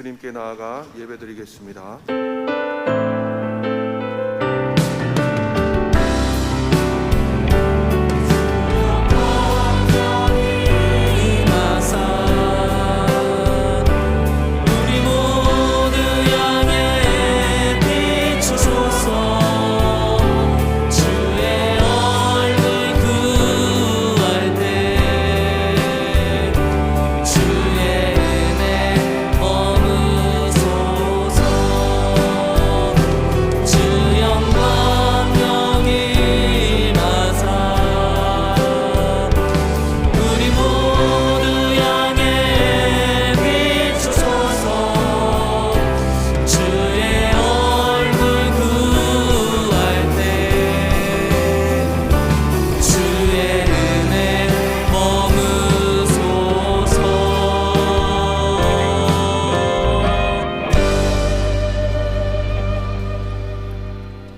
주님께 나아가 예배드리겠습니다.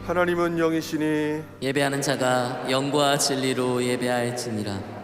하나님은 영이시니 예배하는 자가 영과 진리로 예배할지니라.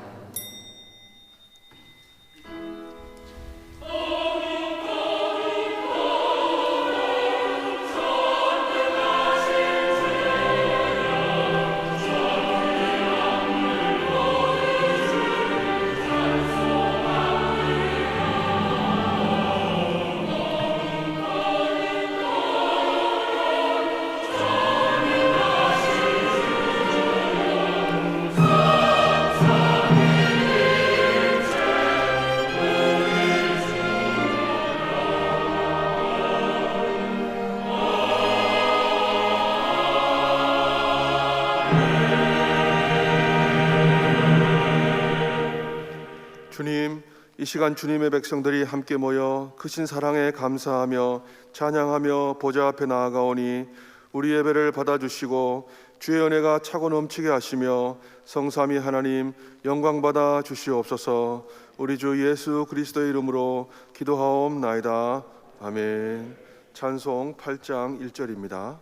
주님, 이 시간 주님의 백성들이 함께 모여 크신 사랑에 감사하며 찬양하며 보좌 앞에 나아가오니 우리 예배를 받아주시고 주의 은혜가 차고 넘치게 하시며 성삼위 하나님 영광 받아 주시옵소서. 우리 주 예수 그리스도의 이름으로 기도하옵나이다. 아멘. 찬송 8장 1절입니다.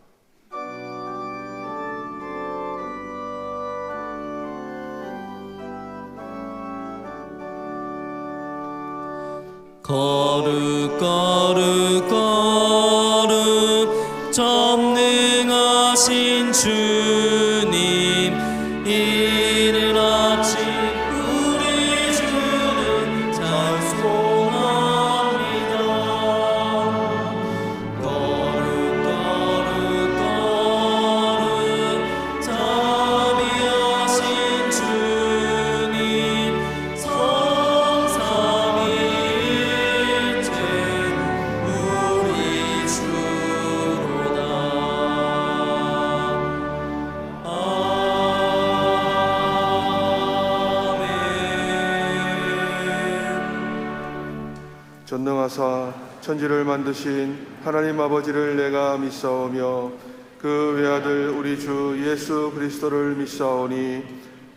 거룩 거룩 거룩 전능하신 주님, 이른 아침 우리 주는 찬송합니다. 거룩 거룩 거룩 자비하신 주님, 전능하사 천지를 만드신 하나님 아버지를 내가 믿사오며 그 외아들 우리 주 예수 그리스도를 믿사오니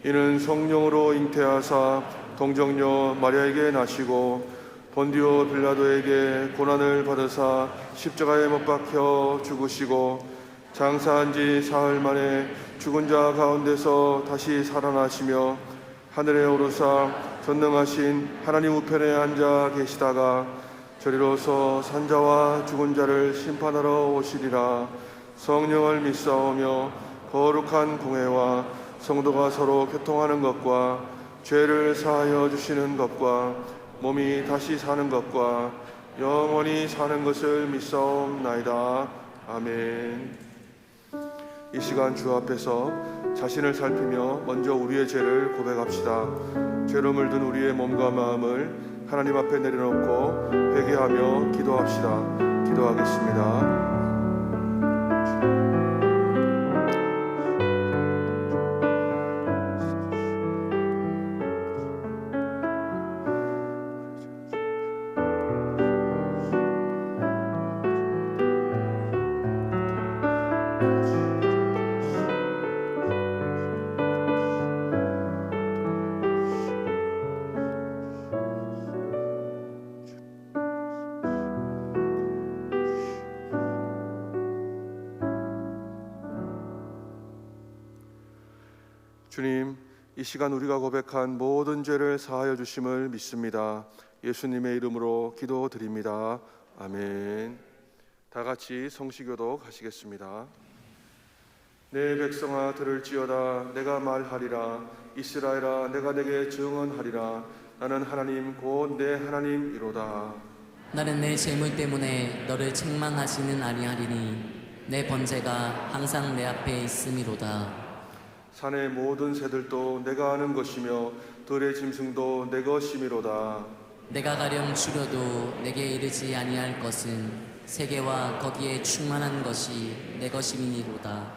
이는 성령으로 잉태하사 동정녀 마리아에게 나시고 본디오 빌라도에게 고난을 받으사 십자가에 못 박혀 죽으시고 장사한 지 사흘 만에 죽은 자 가운데서 다시 살아나시며 하늘에 오르사 전능하신 하나님 우편에 앉아 계시다가 저리로서 산자와 죽은 자를 심판하러 오시리라. 성령을 믿사오며 거룩한 공회와 성도가 서로 교통하는 것과 죄를 사하여 주시는 것과 몸이 다시 사는 것과 영원히 사는 것을 믿사옵나이다. 아멘. 이 시간 주 앞에서 자신을 살피며 먼저 우리의 죄를 고백합시다. 죄로 물든 우리의 몸과 마음을 하나님 앞에 내려놓고 회개하며 기도합시다. 기도하겠습니다. 주님, 이 시간 우리가 고백한 모든 죄를 사하여 주심을 믿습니다. 예수님의 이름으로 기도드립니다. 아멘. 다 같이 성시교독 하시겠습니다. 내 백성아 들을지어다. 내가 말하리라. 이스라엘아 내가 내게 증언하리라. 나는 하나님 곧 내 하나님이로다. 나는 내 재물 때문에 너를 책망하지는 아니하리니 내 번제가 항상 내 앞에 있음이로다. 산의 모든 새들도 내가 아는 것이며 들의 짐승도 내 것이미로다. 내가 가령 줄여도 내게 이르지 아니할 것은 세계와 거기에 충만한 것이 내 것임이니로다.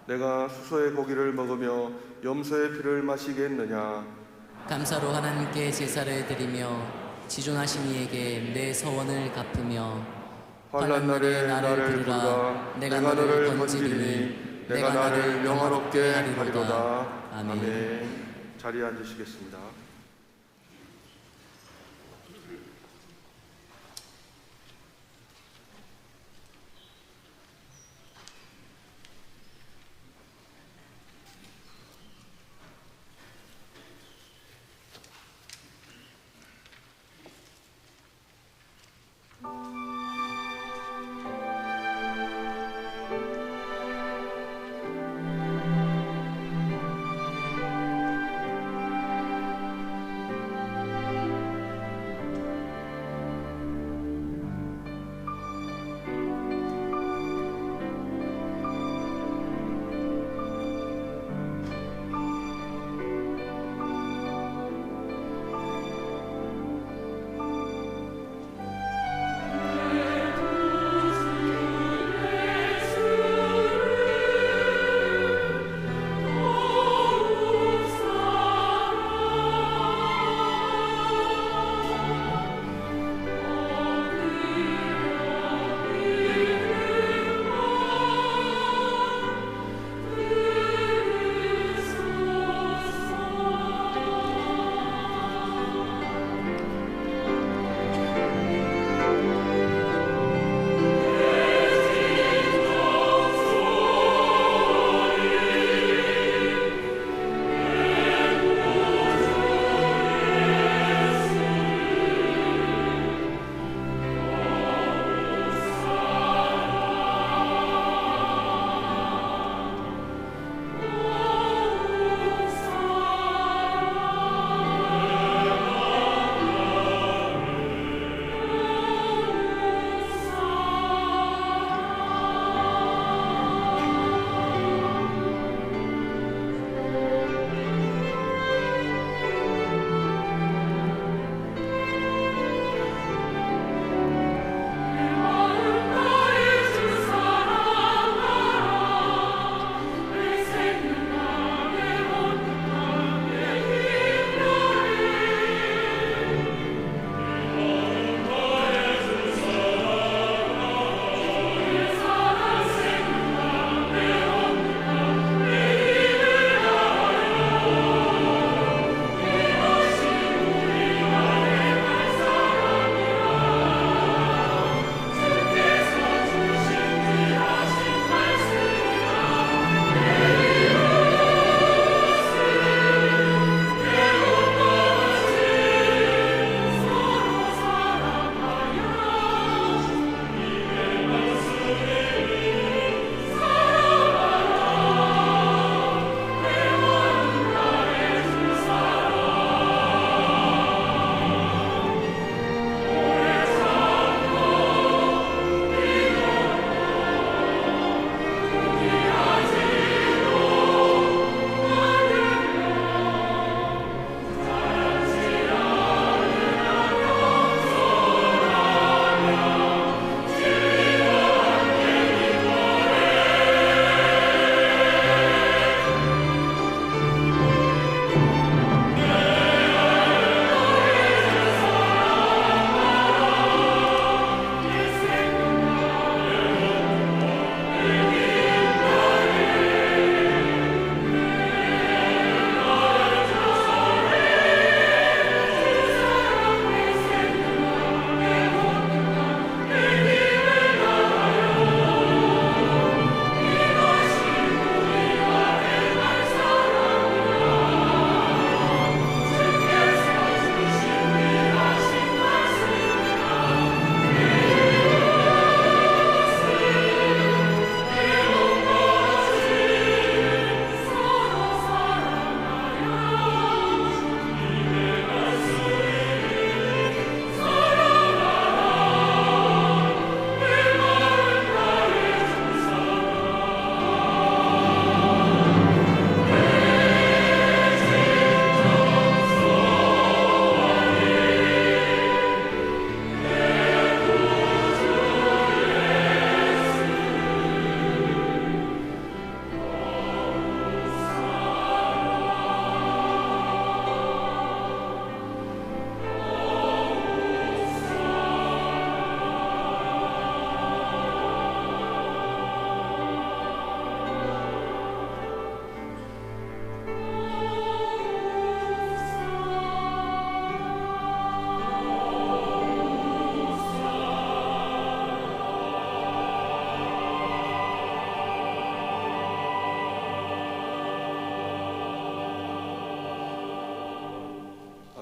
내가 수소의 고기를 먹으며 염소의 피를 마시겠느냐. 감사로 하나님께 제사를 드리며 지존하신 이에게 내 서원을 갚으며 환난 날에 나를 부르라. 내가 너를 건지리니 내가 나를 영화롭게 하리로다. 아멘. 자리에 앉으시겠습니다.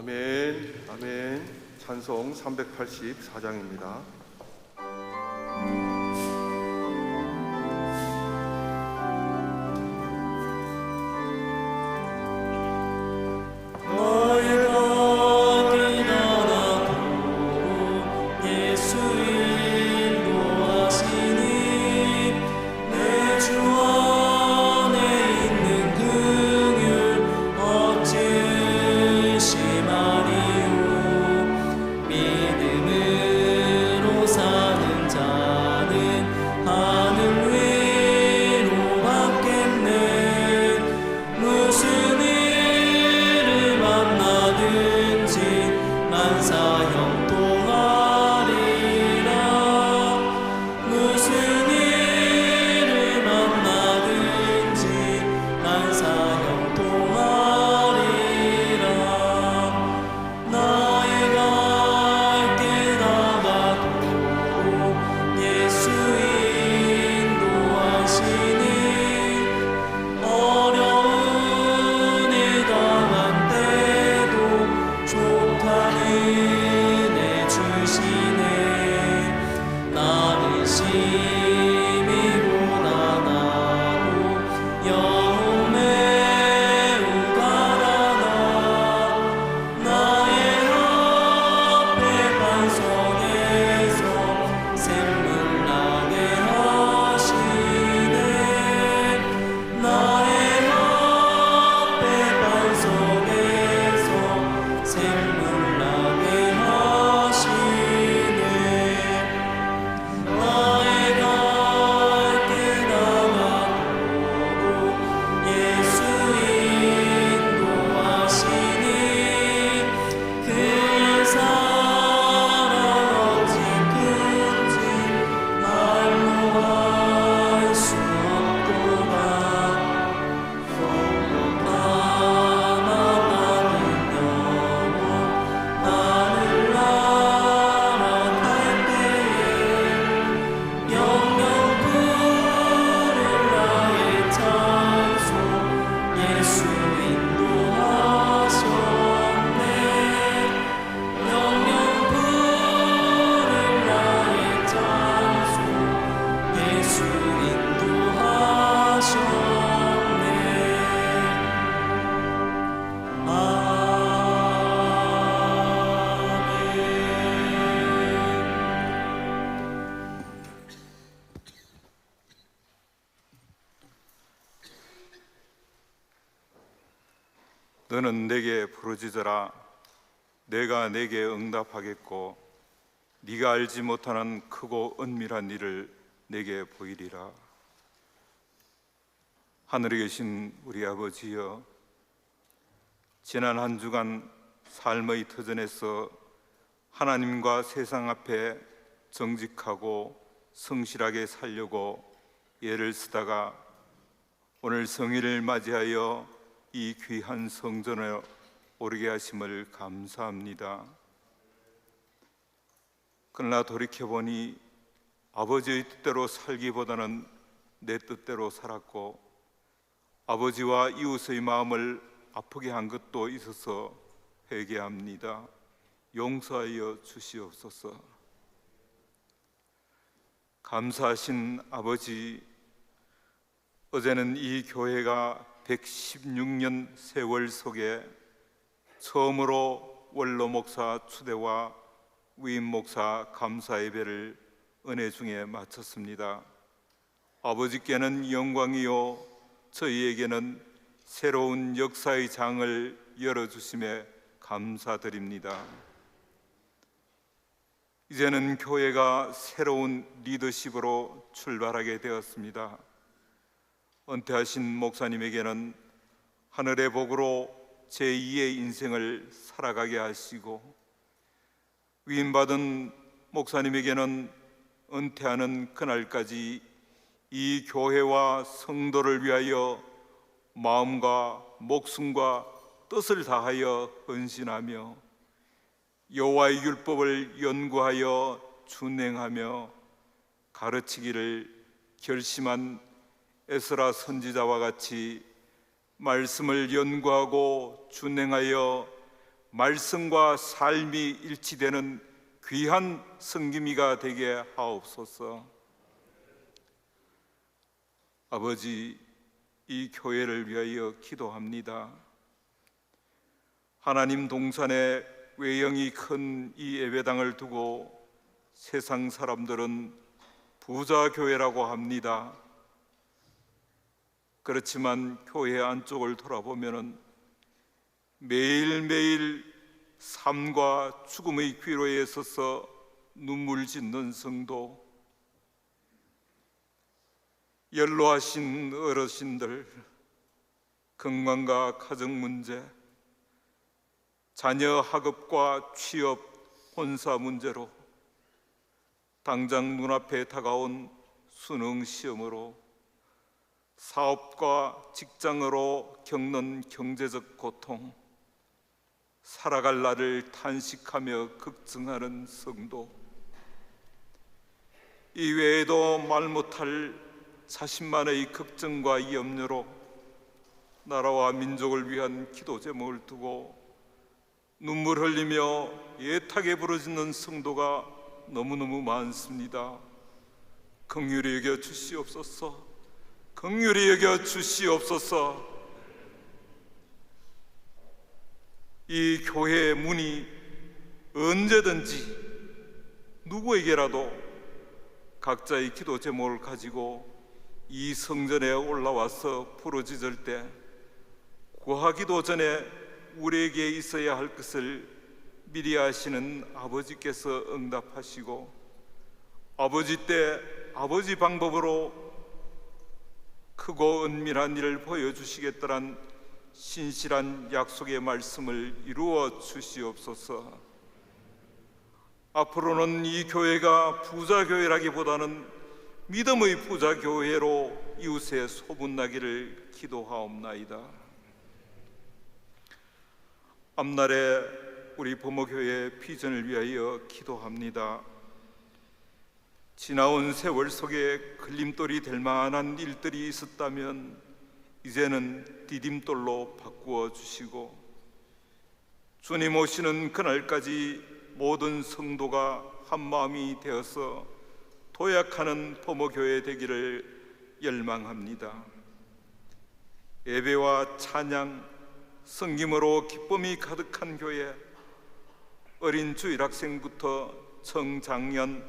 아멘. 아멘. 찬송 384장입니다. 너는 내게 부르짖어라. 내가 내게 응답하겠고 네가 알지 못하는 크고 은밀한 일을 내게 보이리라. 하늘에 계신 우리 아버지여, 지난 한 주간 삶의 터전에서 하나님과 세상 앞에 정직하고 성실하게 살려고 애를 쓰다가 오늘 성일을 맞이하여 이 귀한 성전에 오르게 하심을 감사합니다. 그러나 돌이켜보니 아버지의 뜻대로 살기보다는 내 뜻대로 살았고 아버지와 이웃의 마음을 아프게 한 것도 있어서 회개합니다. 용서하여 주시옵소서. 감사하신 아버지, 어제는 이 교회가 116년 세월 속에 처음으로 원로 목사 추대와 위임 목사 감사 예배를 은혜 중에 마쳤습니다. 아버지께는 영광이요 저희에게는 새로운 역사의 장을 열어주심에 감사드립니다. 이제는 교회가 새로운 리더십으로 출발하게 되었습니다. 은퇴하신 목사님에게는 하늘의 복으로 제2의 인생을 살아가게 하시고, 위임받은 목사님에게는 은퇴하는 그날까지 이 교회와 성도를 위하여 마음과 목숨과 뜻을 다하여 헌신하며 여호와의 율법을 연구하여 준행하며 가르치기를 결심한 에스라 선지자와 같이 말씀을 연구하고 준행하여 말씀과 삶이 일치되는 귀한 성김이가 되게 하옵소서. 아버지, 이 교회를 위하여 기도합니다. 하나님 동산에 외형이 큰 이 예배당을 두고 세상 사람들은 부자 교회라고 합니다. 그렇지만 교회 안쪽을 돌아보면 매일매일 삶과 죽음의 기로에 서서 눈물 짓는 성도, 연로하신 어르신들, 건강과 가정 문제, 자녀 학업과 취업, 혼사 문제로, 당장 눈앞에 다가온 수능 시험으로, 사업과 직장으로 겪는 경제적 고통, 살아갈 날을 탄식하며 걱정하는 성도, 이외에도 말 못할 자신만의 걱정과 염려로 나라와 민족을 위한 기도 제목을 두고 눈물 흘리며 애타게 부르짖는 성도가 너무너무 많습니다. 긍휼히 여겨 주시옵소서. 긍휼히 여겨 주시옵소서. 이 교회의 문이 언제든지 누구에게라도 각자의 기도 제목을 가지고 이 성전에 올라와서 부르짖을 때 구하기도 전에 우리에게 있어야 할 것을 미리 아시는 아버지께서 응답하시고 아버지 때 아버지 방법으로 크고 은밀한 일을 보여주시겠다는 신실한 약속의 말씀을 이루어 주시옵소서. 앞으로는 이 교회가 부자교회라기보다는 믿음의 부자교회로 이웃에 소문나기를 기도하옵나이다. 앞날에 우리 부모교회 비전을 위하여 기도합니다. 지나온 세월 속에 걸림돌이 될 만한 일들이 있었다면 이제는 디딤돌로 바꾸어 주시고 주님 오시는 그날까지 모든 성도가 한 마음이 되어서 도약하는 부모교회 되기를 열망합니다. 예배와 찬양, 성김으로 기쁨이 가득한 교회, 어린 주일학생부터 청장년,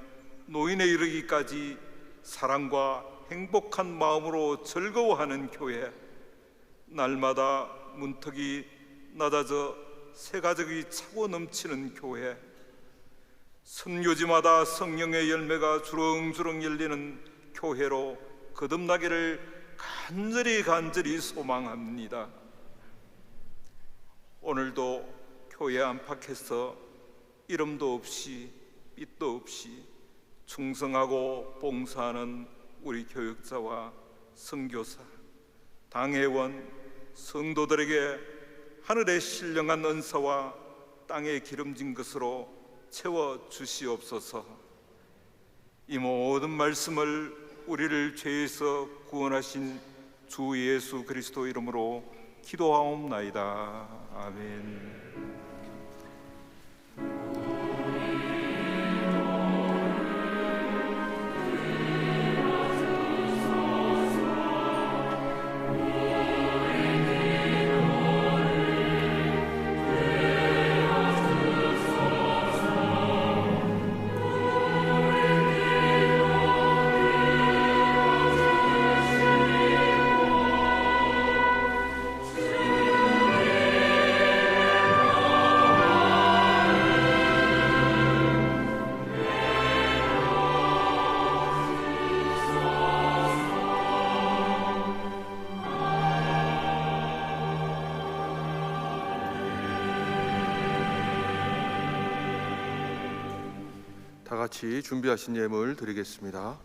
노인에 이르기까지 사랑과 행복한 마음으로 즐거워하는 교회, 날마다 문턱이 낮아져 새가족이 차고 넘치는 교회, 선교지마다 성령의 열매가 주렁주렁 열리는 교회로 거듭나기를 간절히 소망합니다. 오늘도 교회 안팎에서 이름도 없이 빛도 없이 충성하고 봉사하는 우리 교육자와 선교사, 당회원, 성도들에게 하늘의 신령한 은사와 땅에 기름진 것으로 채워 주시옵소서. 이 모든 말씀을 우리를 죄에서 구원하신 주 예수 그리스도 이름으로 기도하옵나이다. 아멘. 다 같이 준비하신 예물 드리겠습니다.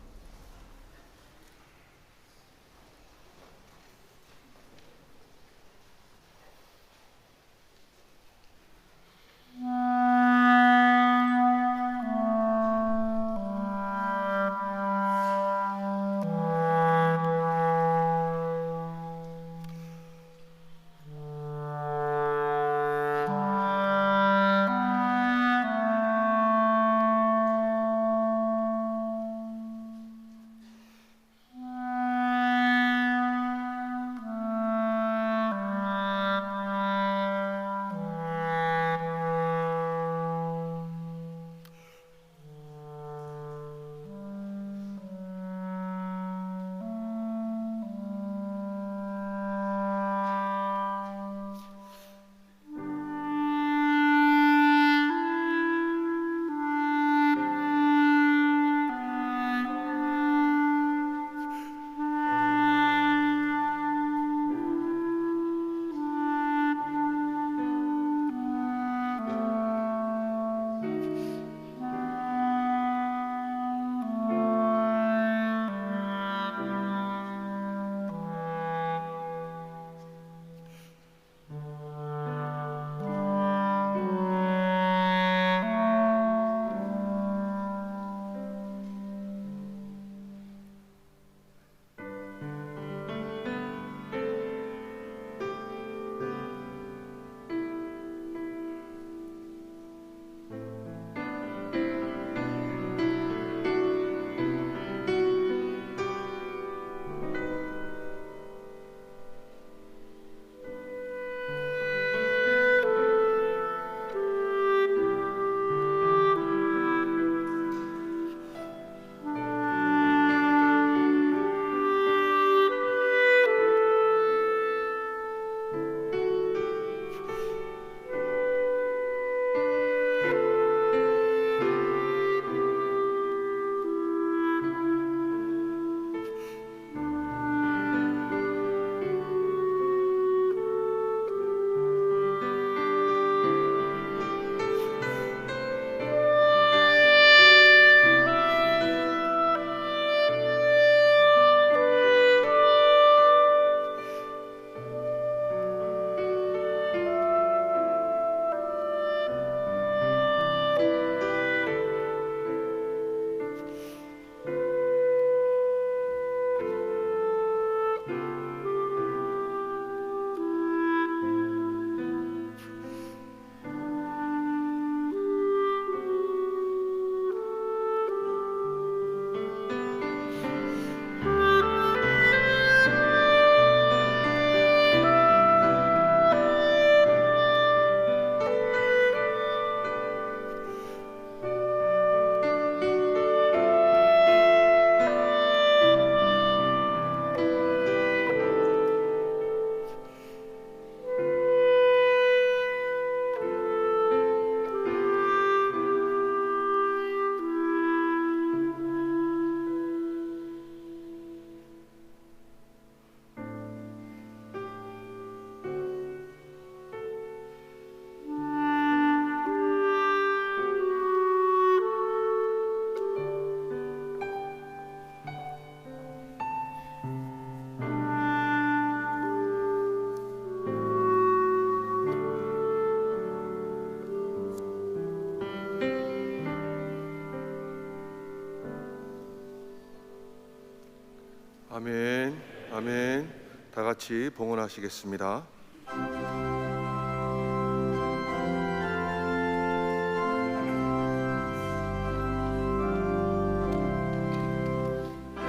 아멘. 아멘. 다 같이 봉헌하시겠습니다.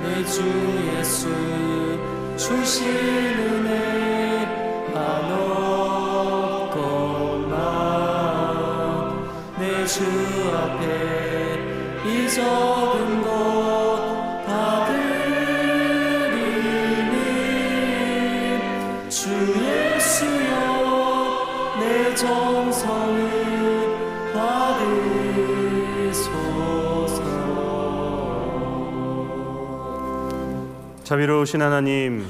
내 주 예수 주신 은혜 한없건만 내 주 앞에 이 적은 것 다 드리니 주 예수여 내 정성을 받으소서. 자비로우신 하나님,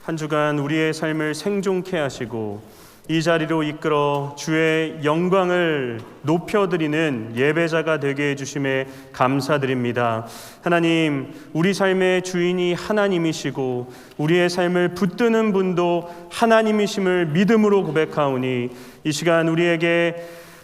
한 주간 우리의 삶을 생존케 하시고 이 자리로 이끌어 주의 영광을 높여드리는 예배자가 되게 해주심에 감사드립니다. 하나님, 우리 삶의 주인이 하나님이시고 우리의 삶을 붙드는 분도 하나님이심을 믿음으로 고백하오니 이 시간 우리에게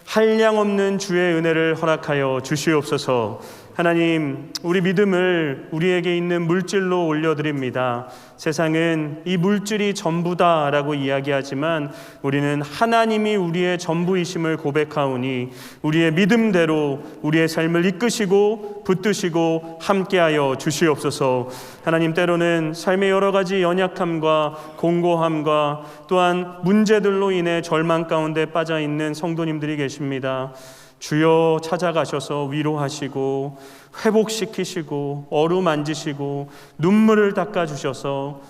한량없는 주의 은혜를 허락하여 주시옵소서. 하나님, 우리 믿음을 우리에게 있는 물질로 올려드립니다. 세상은 이 물질이 전부다라고 이야기하지만 우리는 하나님이 우리의 전부이심을 고백하오니 우리의 믿음대로 우리의 삶을 이끄시고 붙드시고 함께하여 주시옵소서. 하나님, 때로는 삶의 여러 가지 연약함과 공고함과 또한 문제들로 인해 절망 가운데 빠져있는 성도님들이 계십니다. 주여 찾아가셔서 위로하시고 회복시키시고 어루만지시고 눈물을 닦아주셔서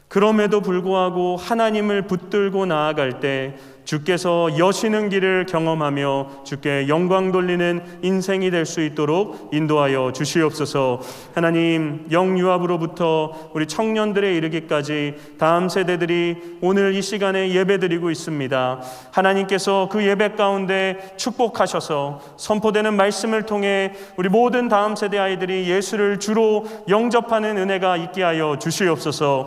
그럼에도 불구하고 하나님을 붙들고 나아갈 때 주께서 여시는 길을 경험하며 주께 영광 돌리는 인생이 될 수 있도록 인도하여 주시옵소서. 하나님, 영유아부로부터 우리 청년들에 이르기까지 다음 세대들이 오늘 이 시간에 예배드리고 있습니다. 하나님께서 그 예배 가운데 축복하셔서 선포되는 말씀을 통해 우리 모든 다음 세대 아이들이 예수를 주로 영접하는 은혜가 있게 하여 주시옵소서.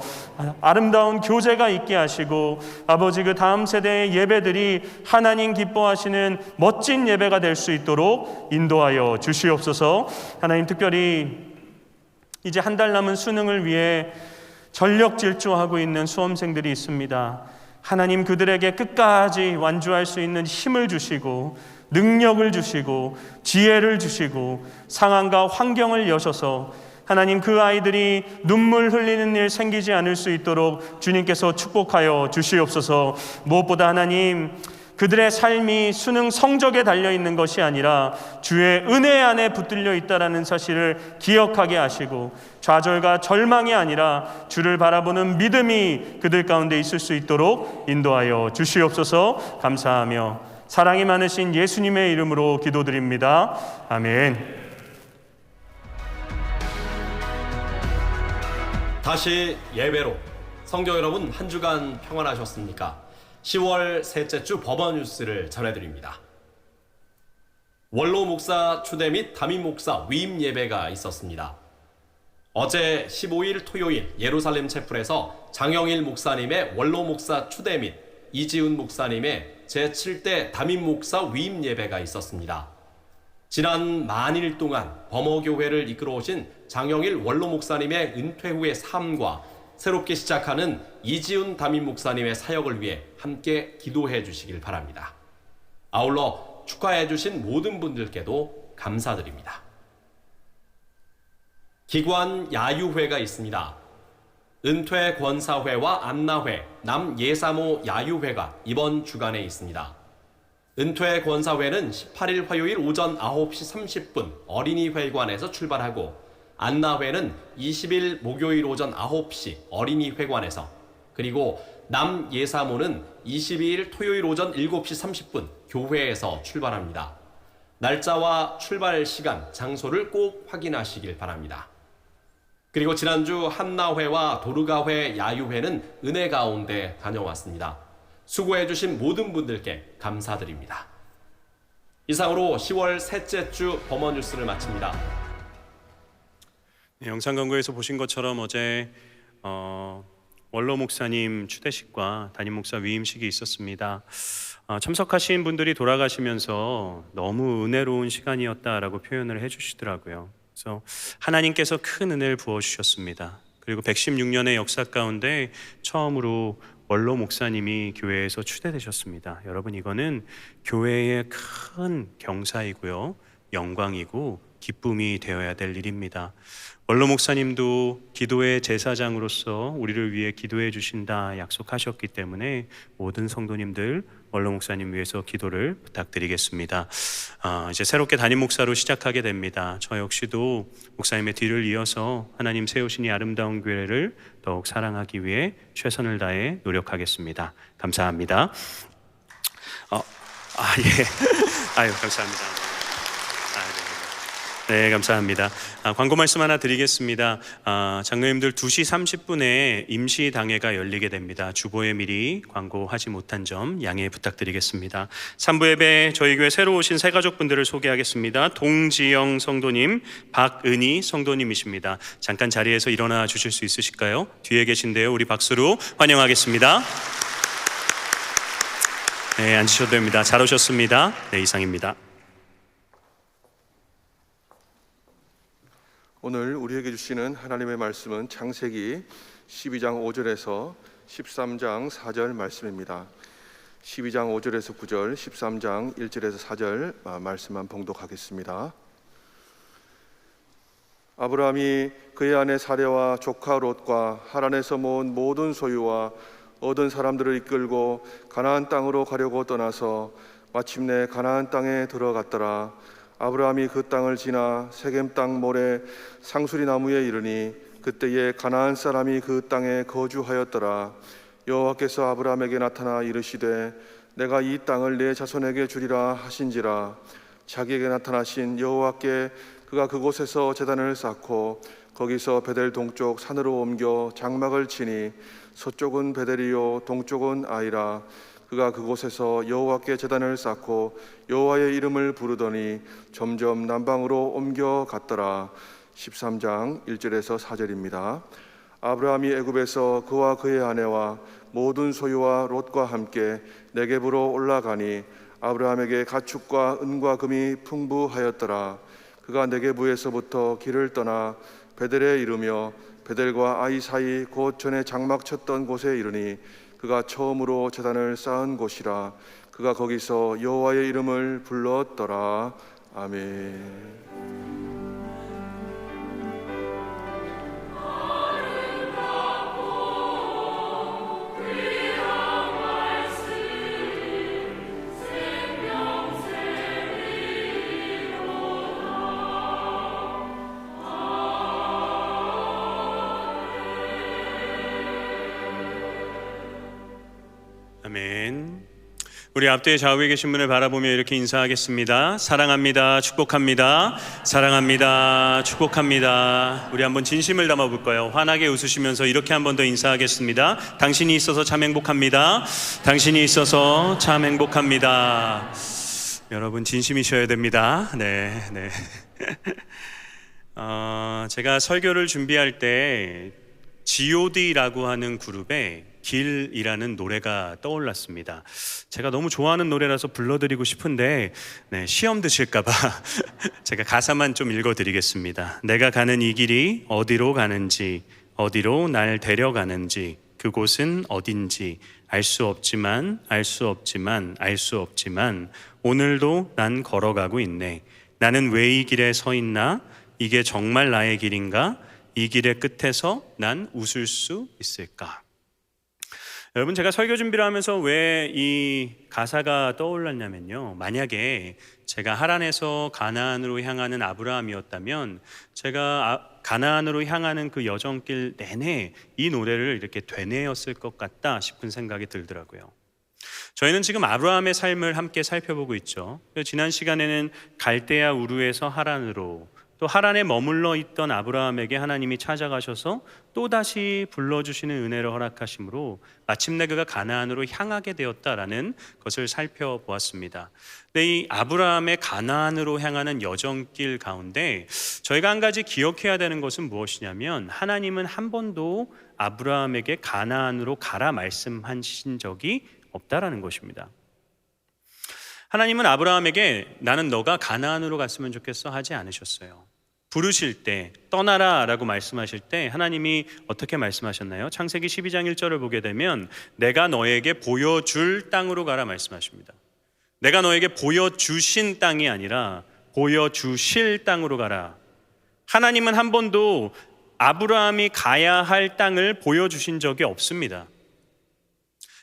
아름다운 교제가 있게 하시고 아버지, 그 다음 세대의 예배들이 하나님 기뻐하시는 멋진 예배가 될 수 있도록 인도하여 주시옵소서. 하나님, 특별히 이제 한 달 남은 수능을 위해 전력 질주하고 있는 수험생들이 있습니다. 하나님, 그들에게 끝까지 완주할 수 있는 힘을 주시고 능력을 주시고 지혜를 주시고 상황과 환경을 여셔서 하나님, 그 아이들이 눈물 흘리는 일 생기지 않을 수 있도록 주님께서 축복하여 주시옵소서. 무엇보다 하나님, 그들의 삶이 수능 성적에 달려있는 것이 아니라 주의 은혜 안에 붙들려 있다는 사실을 기억하게 하시고 좌절과 절망이 아니라 주를 바라보는 믿음이 그들 가운데 있을 수 있도록 인도하여 주시옵소서. 감사하며 사랑이 많으신 예수님의 이름으로 기도드립니다. 아멘. 다시 예배로. 성도 여러분, 한 주간 평안하셨습니까? 10월 셋째 주 법원 뉴스를 전해드립니다. 원로 목사 추대 및 담임 목사 위임 예배가 있었습니다. 어제 15일 토요일 예루살렘 채플에서 장영일 목사님의 원로 목사 추대 및 이지훈 목사님의 제7대 담임 목사 위임 예배가 있었습니다. 지난 만일 동안 범어교회를 이끌어 오신 장영일 원로 목사님의 은퇴 후의 삶과 새롭게 시작하는 이지훈 담임 목사님의 사역을 위해 함께 기도해 주시길 바랍니다. 아울러 축하해 주신 모든 분들께도 감사드립니다. 기관 야유회가 있습니다. 은퇴 권사회와 안나회, 남예사모 야유회가 이번 주간에 있습니다. 은퇴 권사회는 18일 화요일 오전 9시 30분 어린이회관에서 출발하고 안나회는 20일 목요일 오전 9시 어린이회관에서, 그리고 남예사모는 22일 토요일 오전 7시 30분 교회에서 출발합니다. 날짜와 출발 시간, 장소를 꼭 확인하시길 바랍니다. 그리고 지난주 한나회와 도르가회 야유회는 은혜 가운데 다녀왔습니다. 수고해 주신 모든 분들께 감사드립니다. 이상으로 10월 셋째 주 범어 뉴스를 마칩니다. 네, 영상 광고에서 보신 것처럼 어제 원로 목사님 추대식과 담임 목사 위임식이 있었습니다. 참석하신 분들이 돌아가시면서 너무 은혜로운 시간이었다라고 표현을 해주시더라고요. 그래서 하나님께서 큰 은혜를 부어주셨습니다. 그리고 116년의 역사 가운데 처음으로 원로 목사님이 교회에서 추대되셨습니다. 여러분, 이거는 교회의 큰 경사이고요, 영광이고 기쁨이 되어야 될 일입니다. 원로 목사님도 기도의 제사장으로서 우리를 위해 기도해 주신다 약속하셨기 때문에 모든 성도님들 원로 목사님 위해서 기도를 부탁드리겠습니다. 이제 새롭게 담임 목사로 시작하게 됩니다. 저 역시도 목사님의 뒤를 이어서 하나님 세우신 이 아름다운 교회를 더욱 사랑하기 위해 최선을 다해 노력하겠습니다. 감사합니다. 예. 아유, 감사합니다. 네, 감사합니다. 광고 말씀 하나 드리겠습니다. 장로님들 2시 30분에 임시 당회가 열리게 됩니다. 주보에 미리 광고하지 못한 점 양해 부탁드리겠습니다. 3부 예배 저희 교회 새로 오신 새 가족분들을 소개하겠습니다. 동지영 성도님, 박은희 성도님이십니다. 잠깐 자리에서 일어나 주실 수 있으실까요? 뒤에 계신데요. 우리 박수로 환영하겠습니다. 네, 앉으셔도 됩니다. 잘 오셨습니다. 네, 이상입니다. 오늘 우리에게 주시는 하나님의 말씀은 창세기 12장 5절에서 13장 4절 말씀입니다. 12장 5절에서 9절, 13장 1절에서 4절 말씀만 봉독하겠습니다. 아브라함이 그의 아내 사레와 조카 롯과 하란에서 모은 모든 소유와 얻은 사람들을 이끌고 가나안 땅으로 가려고 떠나서 마침내 가나안 땅에 들어갔더라. 아브라함이 그 땅을 지나 세겜 땅 모래 상수리 나무에 이르니 그때에 가나안 사람이 그 땅에 거주하였더라. 여호와께서 아브라함에게 나타나 이르시되 내가 이 땅을 내 자손에게 주리라 하신지라. 자기에게 나타나신 여호와께 그가 그곳에서 제단을 쌓고 거기서 베델 동쪽 산으로 옮겨 장막을 치니 서쪽은 베델이요 동쪽은 아이라. 그가 그곳에서 여호와께 제단을 쌓고 여호와의 이름을 부르더니 점점 남방으로 옮겨갔더라. 13장 1절에서 4절입니다. 아브라함이 애굽에서 그와 그의 아내와 모든 소유와 롯과 함께 네겝으로 올라가니 아브라함에게 가축과 은과 금이 풍부하였더라. 그가 네겝에서부터 길을 떠나 베델에 이르며 베델과 아이 사이 곧 전에 장막 쳤던 곳에 이르니 그가 처음으로 제단을 쌓은 곳이라. 그가 거기서 여호와의 이름을 불렀더라. 아멘. 아멘. 우리 앞뒤에 좌우에 계신 분을 바라보며 이렇게 인사하겠습니다. 사랑합니다. 축복합니다. 사랑합니다. 축복합니다. 우리 한번 진심을 담아볼까요? 환하게 웃으시면서 이렇게 한 번 더 인사하겠습니다. 당신이 있어서 참 행복합니다. 당신이 있어서 참 행복합니다. 여러분 진심이셔야 됩니다. 네. 제가 설교를 준비할 때 G.O.D라고 하는 그룹의 길이라는 노래가 떠올랐습니다. 제가 너무 좋아하는 노래라서 불러드리고 싶은데 시험 드실까봐 제가 가사만 좀 읽어드리겠습니다. 내가 가는 이 길이 어디로 가는지, 어디로 날 데려가는지, 그곳은 어딘지 알 수 없지만 오늘도 난 걸어가고 있네. 나는 왜 이 길에 서 있나? 이게 정말 나의 길인가? 이 길의 끝에서 난 웃을 수 있을까? 여러분, 제가 설교 준비를 하면서 왜 이 가사가 떠올랐냐면요, 만약에 제가 하란에서 가나안으로 향하는 아브라함이었다면 제가 가나안으로 향하는 그 여정길 내내 이 노래를 이렇게 되뇌었을 것 같다 싶은 생각이 들더라고요. 저희는 지금 아브라함의 삶을 함께 살펴보고 있죠. 지난 시간에는 갈대아 우르에서 하란으로, 또 하란에 머물러 있던 아브라함에게 하나님이 찾아가셔서 또다시 불러주시는 은혜를 허락하심으로 마침내 그가 가나안으로 향하게 되었다라는 것을 살펴보았습니다. 근데 이 아브라함의 가나안으로 향하는 여정길 가운데 저희가 한 가지 기억해야 되는 것은 무엇이냐면, 하나님은 한 번도 아브라함에게 가나안으로 가라 말씀하신 적이 없다라는 것입니다. 하나님은 아브라함에게 나는 너가 가나안으로 갔으면 좋겠어 하지 않으셨어요. 부르실 때, 떠나라라고 말씀하실 때 하나님이 어떻게 말씀하셨나요? 창세기 12장 1절을 보게 되면 내가 너에게 보여줄 땅으로 가라 말씀하십니다. 내가 너에게 보여주신 땅이 아니라 보여주실 땅으로 가라. 하나님은 한 번도 아브라함이 가야 할 땅을 보여주신 적이 없습니다.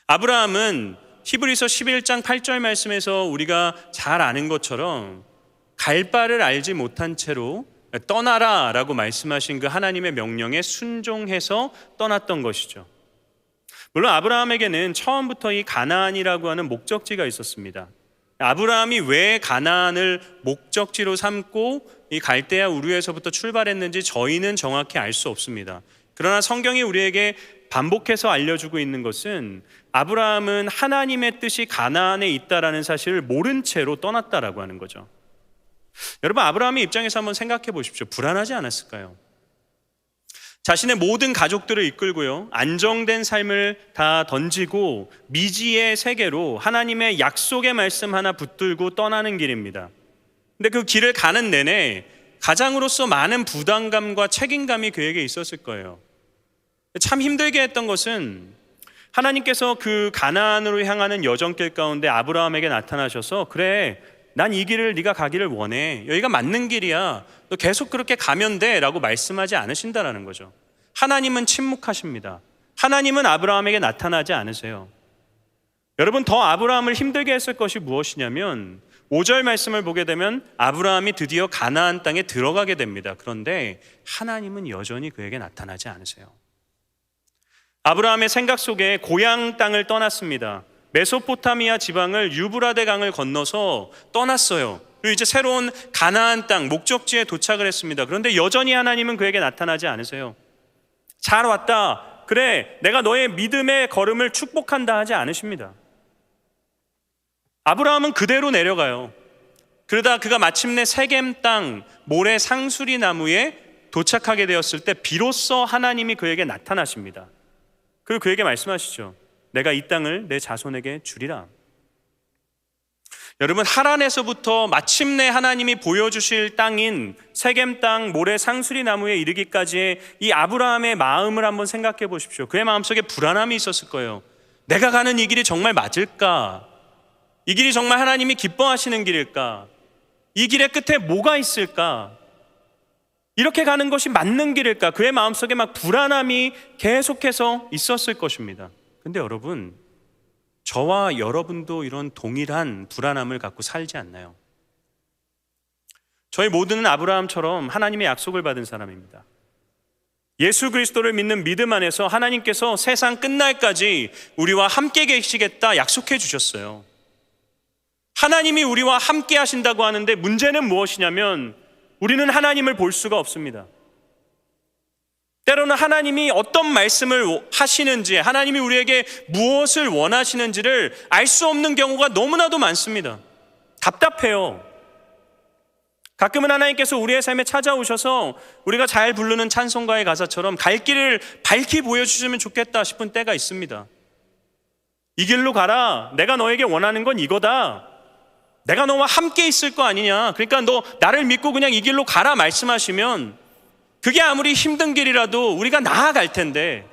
아브라함은 히브리서 11장 8절 말씀에서 우리가 잘 아는 것처럼 갈 바를 알지 못한 채로 떠나라 라고 말씀하신 그 하나님의 명령에 순종해서 떠났던 것이죠. 물론 아브라함에게는 처음부터 이 가나안이라고 하는 목적지가 있었습니다. 아브라함이 왜 가나안을 목적지로 삼고 이 갈대아 우르에서부터 출발했는지 저희는 정확히 알 수 없습니다. 그러나 성경이 우리에게 반복해서 알려주고 있는 것은 아브라함은 하나님의 뜻이 가나안에 있다라는 사실을 모른 채로 떠났다라고 하는 거죠. 여러분, 아브라함의 입장에서 한번 생각해 보십시오. 불안하지 않았을까요? 자신의 모든 가족들을 이끌고요, 안정된 삶을 다 던지고 미지의 세계로 하나님의 약속의 말씀 하나 붙들고 떠나는 길입니다. 근데 그 길을 가는 내내 가장으로서 많은 부담감과 책임감이 그에게 있었을 거예요. 참 힘들게 했던 것은 하나님께서 그 가나안으로 향하는 여정길 가운데 아브라함에게 나타나셔서 그래, 난 이 길을 네가 가기를 원해. 여기가 맞는 길이야. 너 계속 그렇게 가면 돼 라고 말씀하지 않으신다라는 거죠. 하나님은 침묵하십니다. 하나님은 아브라함에게 나타나지 않으세요. 여러분, 더 아브라함을 힘들게 했을 것이 무엇이냐면 5절 말씀을 보게 되면 아브라함이 드디어 가나안 땅에 들어가게 됩니다. 그런데 하나님은 여전히 그에게 나타나지 않으세요. 아브라함의 생각 속에 고향 땅을 떠났습니다. 메소포타미아 지방을 유브라데 강을 건너서 떠났어요. 그리고 이제 새로운 가나안 땅 목적지에 도착을 했습니다. 그런데 여전히 하나님은 그에게 나타나지 않으세요. 잘 왔다. 그래, 내가 너의 믿음의 걸음을 축복한다 하지 않으십니다. 아브라함은 그대로 내려가요. 그러다 그가 마침내 세겜 땅 모래 상수리 나무에 도착하게 되었을 때 비로소 하나님이 그에게 나타나십니다. 그리고 그에게 말씀하시죠. 내가 이 땅을 내 자손에게 주리라. 여러분, 하란에서부터 마침내 하나님이 보여주실 땅인 세겜 땅 모래 상수리 나무에 이르기까지의 이 아브라함의 마음을 한번 생각해 보십시오. 그의 마음속에 불안함이 있었을 거예요. 내가 가는 이 길이 정말 맞을까? 이 길이 정말 하나님이 기뻐하시는 길일까? 이 길의 끝에 뭐가 있을까? 이렇게 가는 것이 맞는 길일까? 그의 마음속에 막 불안함이 계속해서 있었을 것입니다. 근데 여러분, 저와 여러분도 이런 동일한 불안함을 갖고 살지 않나요? 저희 모두는 아브라함처럼 하나님의 약속을 받은 사람입니다. 예수 그리스도를 믿는 믿음 안에서 하나님께서 세상 끝날까지 우리와 함께 계시겠다 약속해 주셨어요. 하나님이 우리와 함께 하신다고 하는데 문제는 무엇이냐면 우리는 하나님을 볼 수가 없습니다. 때로는 하나님이 어떤 말씀을 하시는지, 하나님이 우리에게 무엇을 원하시는지를 알 수 없는 경우가 너무나도 많습니다. 답답해요. 가끔은 하나님께서 우리의 삶에 찾아오셔서 우리가 잘 부르는 찬송가의 가사처럼 갈 길을 밝히 보여주시면 좋겠다 싶은 때가 있습니다. 이 길로 가라. 내가 너에게 원하는 건 이거다. 내가 너와 함께 있을 거 아니냐. 그러니까 너 나를 믿고 그냥 이 길로 가라 말씀하시면 그게 아무리 힘든 길이라도 우리가 나아갈 텐데,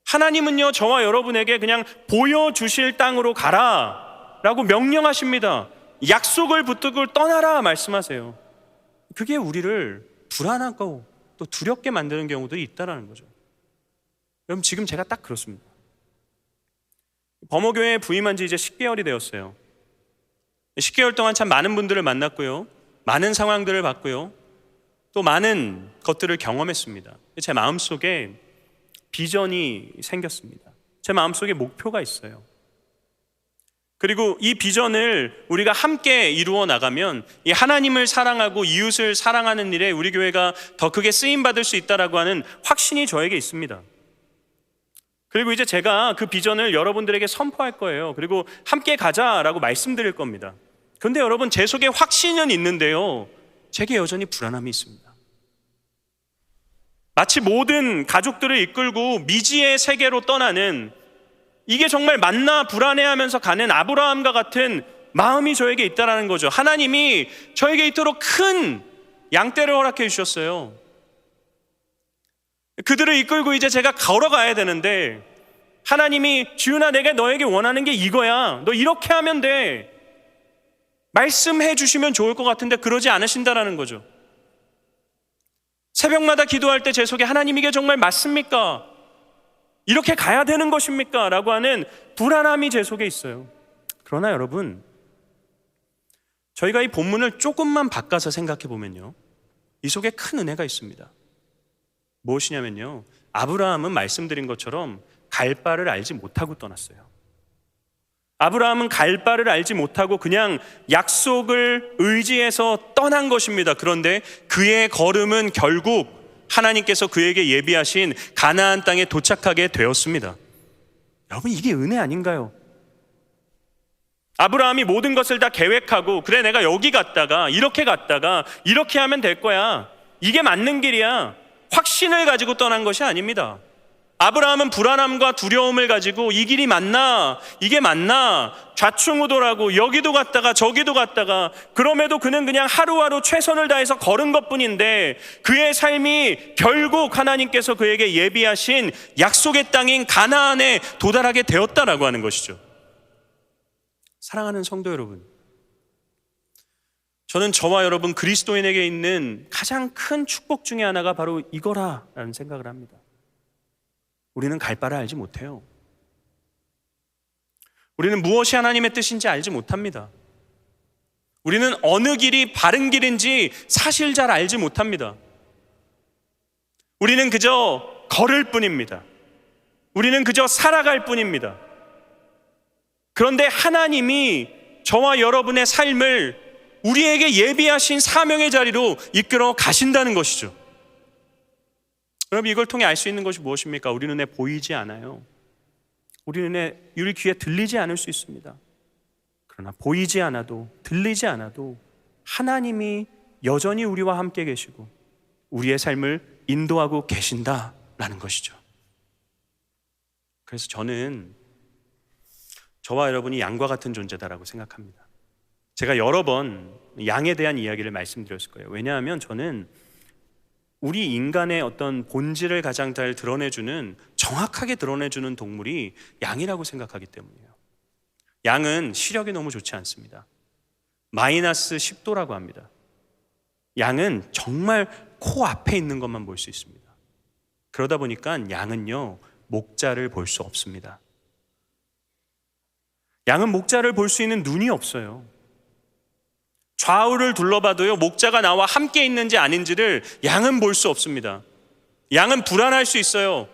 하나님은요 저와 여러분에게 그냥 보여주실 땅으로 가라 라고 명령하십니다. 약속을 붙들고 떠나라 말씀하세요. 그게 우리를 불안하고 또 두렵게 만드는 경우들이 있다는 거죠. 여러분, 지금 제가 딱 그렇습니다. 범어교회에 부임한 지 이제 10개월이 되었어요. 10개월 동안 참 많은 분들을 만났고요, 많은 상황들을 봤고요, 또 많은 것들을 경험했습니다. 제 마음속에 비전이 생겼습니다. 제 마음속에 목표가 있어요. 그리고 이 비전을 우리가 함께 이루어 나가면 이 하나님을 사랑하고 이웃을 사랑하는 일에 우리 교회가 더 크게 쓰임받을 수 있다라고 하는 확신이 저에게 있습니다. 그리고 이제 제가 그 비전을 여러분들에게 선포할 거예요. 그리고 함께 가자라고 말씀드릴 겁니다. 그런데 여러분, 제 속에 확신은 있는데요, 제게 여전히 불안함이 있습니다. 마치 모든 가족들을 이끌고 미지의 세계로 떠나는, 이게 정말 맞나 불안해하면서 가는 아브라함과 같은 마음이 저에게 있다라는 거죠. 하나님이 저에게 이토록 큰 양떼를 허락해 주셨어요. 그들을 이끌고 이제 제가 걸어가야 되는데 하나님이 주윤아 내가 너에게 원하는 게 이거야. 너 이렇게 하면 돼. 말씀해 주시면 좋을 것 같은데 그러지 않으신다라는 거죠. 새벽마다 기도할 때 제 속에 하나님 이게 정말 맞습니까? 이렇게 가야 되는 것입니까? 라고 하는 불안함이 제 속에 있어요. 그러나 여러분, 저희가 이 본문을 조금만 바꿔서 생각해 보면요, 이 속에 큰 은혜가 있습니다. 무엇이냐면요, 아브라함은 말씀드린 것처럼 갈 바를 알지 못하고 떠났어요. 아브라함은 갈 바를 알지 못하고 그냥 약속을 의지해서 떠난 것입니다. 그런데 그의 걸음은 결국 하나님께서 그에게 예비하신 가나안 땅에 도착하게 되었습니다. 여러분, 이게 은혜 아닌가요? 아브라함이 모든 것을 다 계획하고 그래 내가 여기 갔다가 이렇게 하면 될 거야, 이게 맞는 길이야, 확신을 가지고 떠난 것이 아닙니다. 아브라함은 불안함과 두려움을 가지고 이 길이 맞나? 이게 맞나? 좌충우돌하고 여기도 갔다가 저기도 갔다가, 그럼에도 그는 그냥 하루하루 최선을 다해서 걸은 것뿐인데 그의 삶이 결국 하나님께서 그에게 예비하신 약속의 땅인 가나안에 도달하게 되었다라고 하는 것이죠. 사랑하는 성도 여러분, 저는 저와 여러분 그리스도인에게 있는 가장 큰 축복 중에 하나가 바로 이거라는 생각을 합니다. 우리는 갈 바를 알지 못해요. 우리는 무엇이 하나님의 뜻인지 알지 못합니다. 우리는 어느 길이 바른 길인지 사실 잘 알지 못합니다. 우리는 그저 걸을 뿐입니다. 우리는 그저 살아갈 뿐입니다. 그런데 하나님이 저와 여러분의 삶을 우리에게 예비하신 사명의 자리로 이끌어 가신다는 것이죠. 여러분, 이걸 통해 알 수 있는 것이 무엇입니까? 우리 눈에 보이지 않아요. 우리 눈에, 우리 귀에 들리지 않을 수 있습니다. 그러나 보이지 않아도 들리지 않아도 하나님이 여전히 우리와 함께 계시고 우리의 삶을 인도하고 계신다라는 것이죠. 그래서 저는 저와 여러분이 양과 같은 존재다라고 생각합니다. 제가 여러 번 양에 대한 이야기를 말씀드렸을 거예요. 왜냐하면 저는 우리 인간의 어떤 본질을 가장 잘 드러내주는, 정확하게 드러내주는 동물이 양이라고 생각하기 때문이에요. 양은 시력이 너무 좋지 않습니다. 마이너스 10도라고 합니다. 양은 정말 코 앞에 있는 것만 볼 수 있습니다. 그러다 보니까 양은요, 목자를 볼 수 없습니다. 양은 목자를 볼 수 있는 눈이 없어요. 좌우를 둘러봐도요, 목자가 나와 함께 있는지 아닌지를 양은 볼 수 없습니다. 양은 불안할 수 있어요.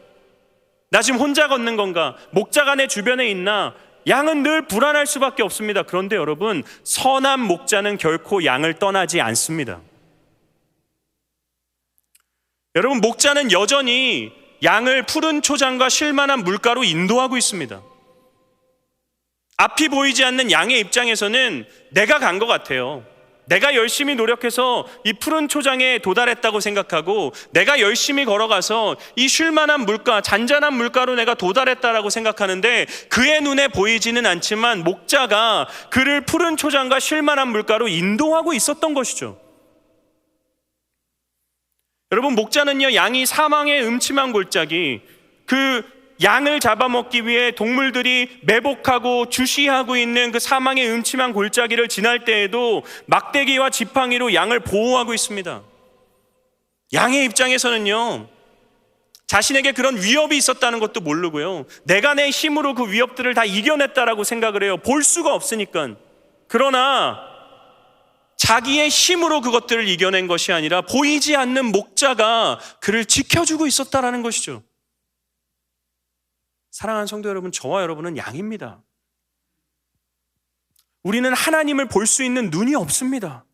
나 지금 혼자 걷는 건가? 목자가 내 주변에 있나? 양은 늘 불안할 수밖에 없습니다. 그런데 여러분, 선한 목자는 결코 양을 떠나지 않습니다. 여러분, 목자는 여전히 양을 푸른 초장과 쉴만한 물가로 인도하고 있습니다. 앞이 보이지 않는 양의 입장에서는 내가 간 것 같아요. 내가 열심히 노력해서 이 푸른 초장에 도달했다고 생각하고 내가 열심히 걸어가서 이 쉴만한 물가, 잔잔한 물가로 내가 도달했다라고 생각하는데 그의 눈에 보이지는 않지만 목자가 그를 푸른 초장과 쉴만한 물가로 인도하고 있었던 것이죠. 여러분, 목자는요, 양이 사망의 음침한 골짜기, 그 양을 잡아먹기 위해 동물들이 매복하고 주시하고 있는 그 사망의 음침한 골짜기를 지날 때에도 막대기와 지팡이로 양을 보호하고 있습니다. 양의 입장에서는요, 자신에게 그런 위협이 있었다는 것도 모르고요, 내가 내 힘으로 그 위협들을 다 이겨냈다라고 생각을 해요. 볼 수가 없으니까. 그러나 자기의 힘으로 그것들을 이겨낸 것이 아니라 보이지 않는 목자가 그를 지켜주고 있었다라는 것이죠. 사랑하는 성도 여러분, 저와 여러분은 양입니다. 우리는 하나님을 볼 수 있는 눈이 없습니다.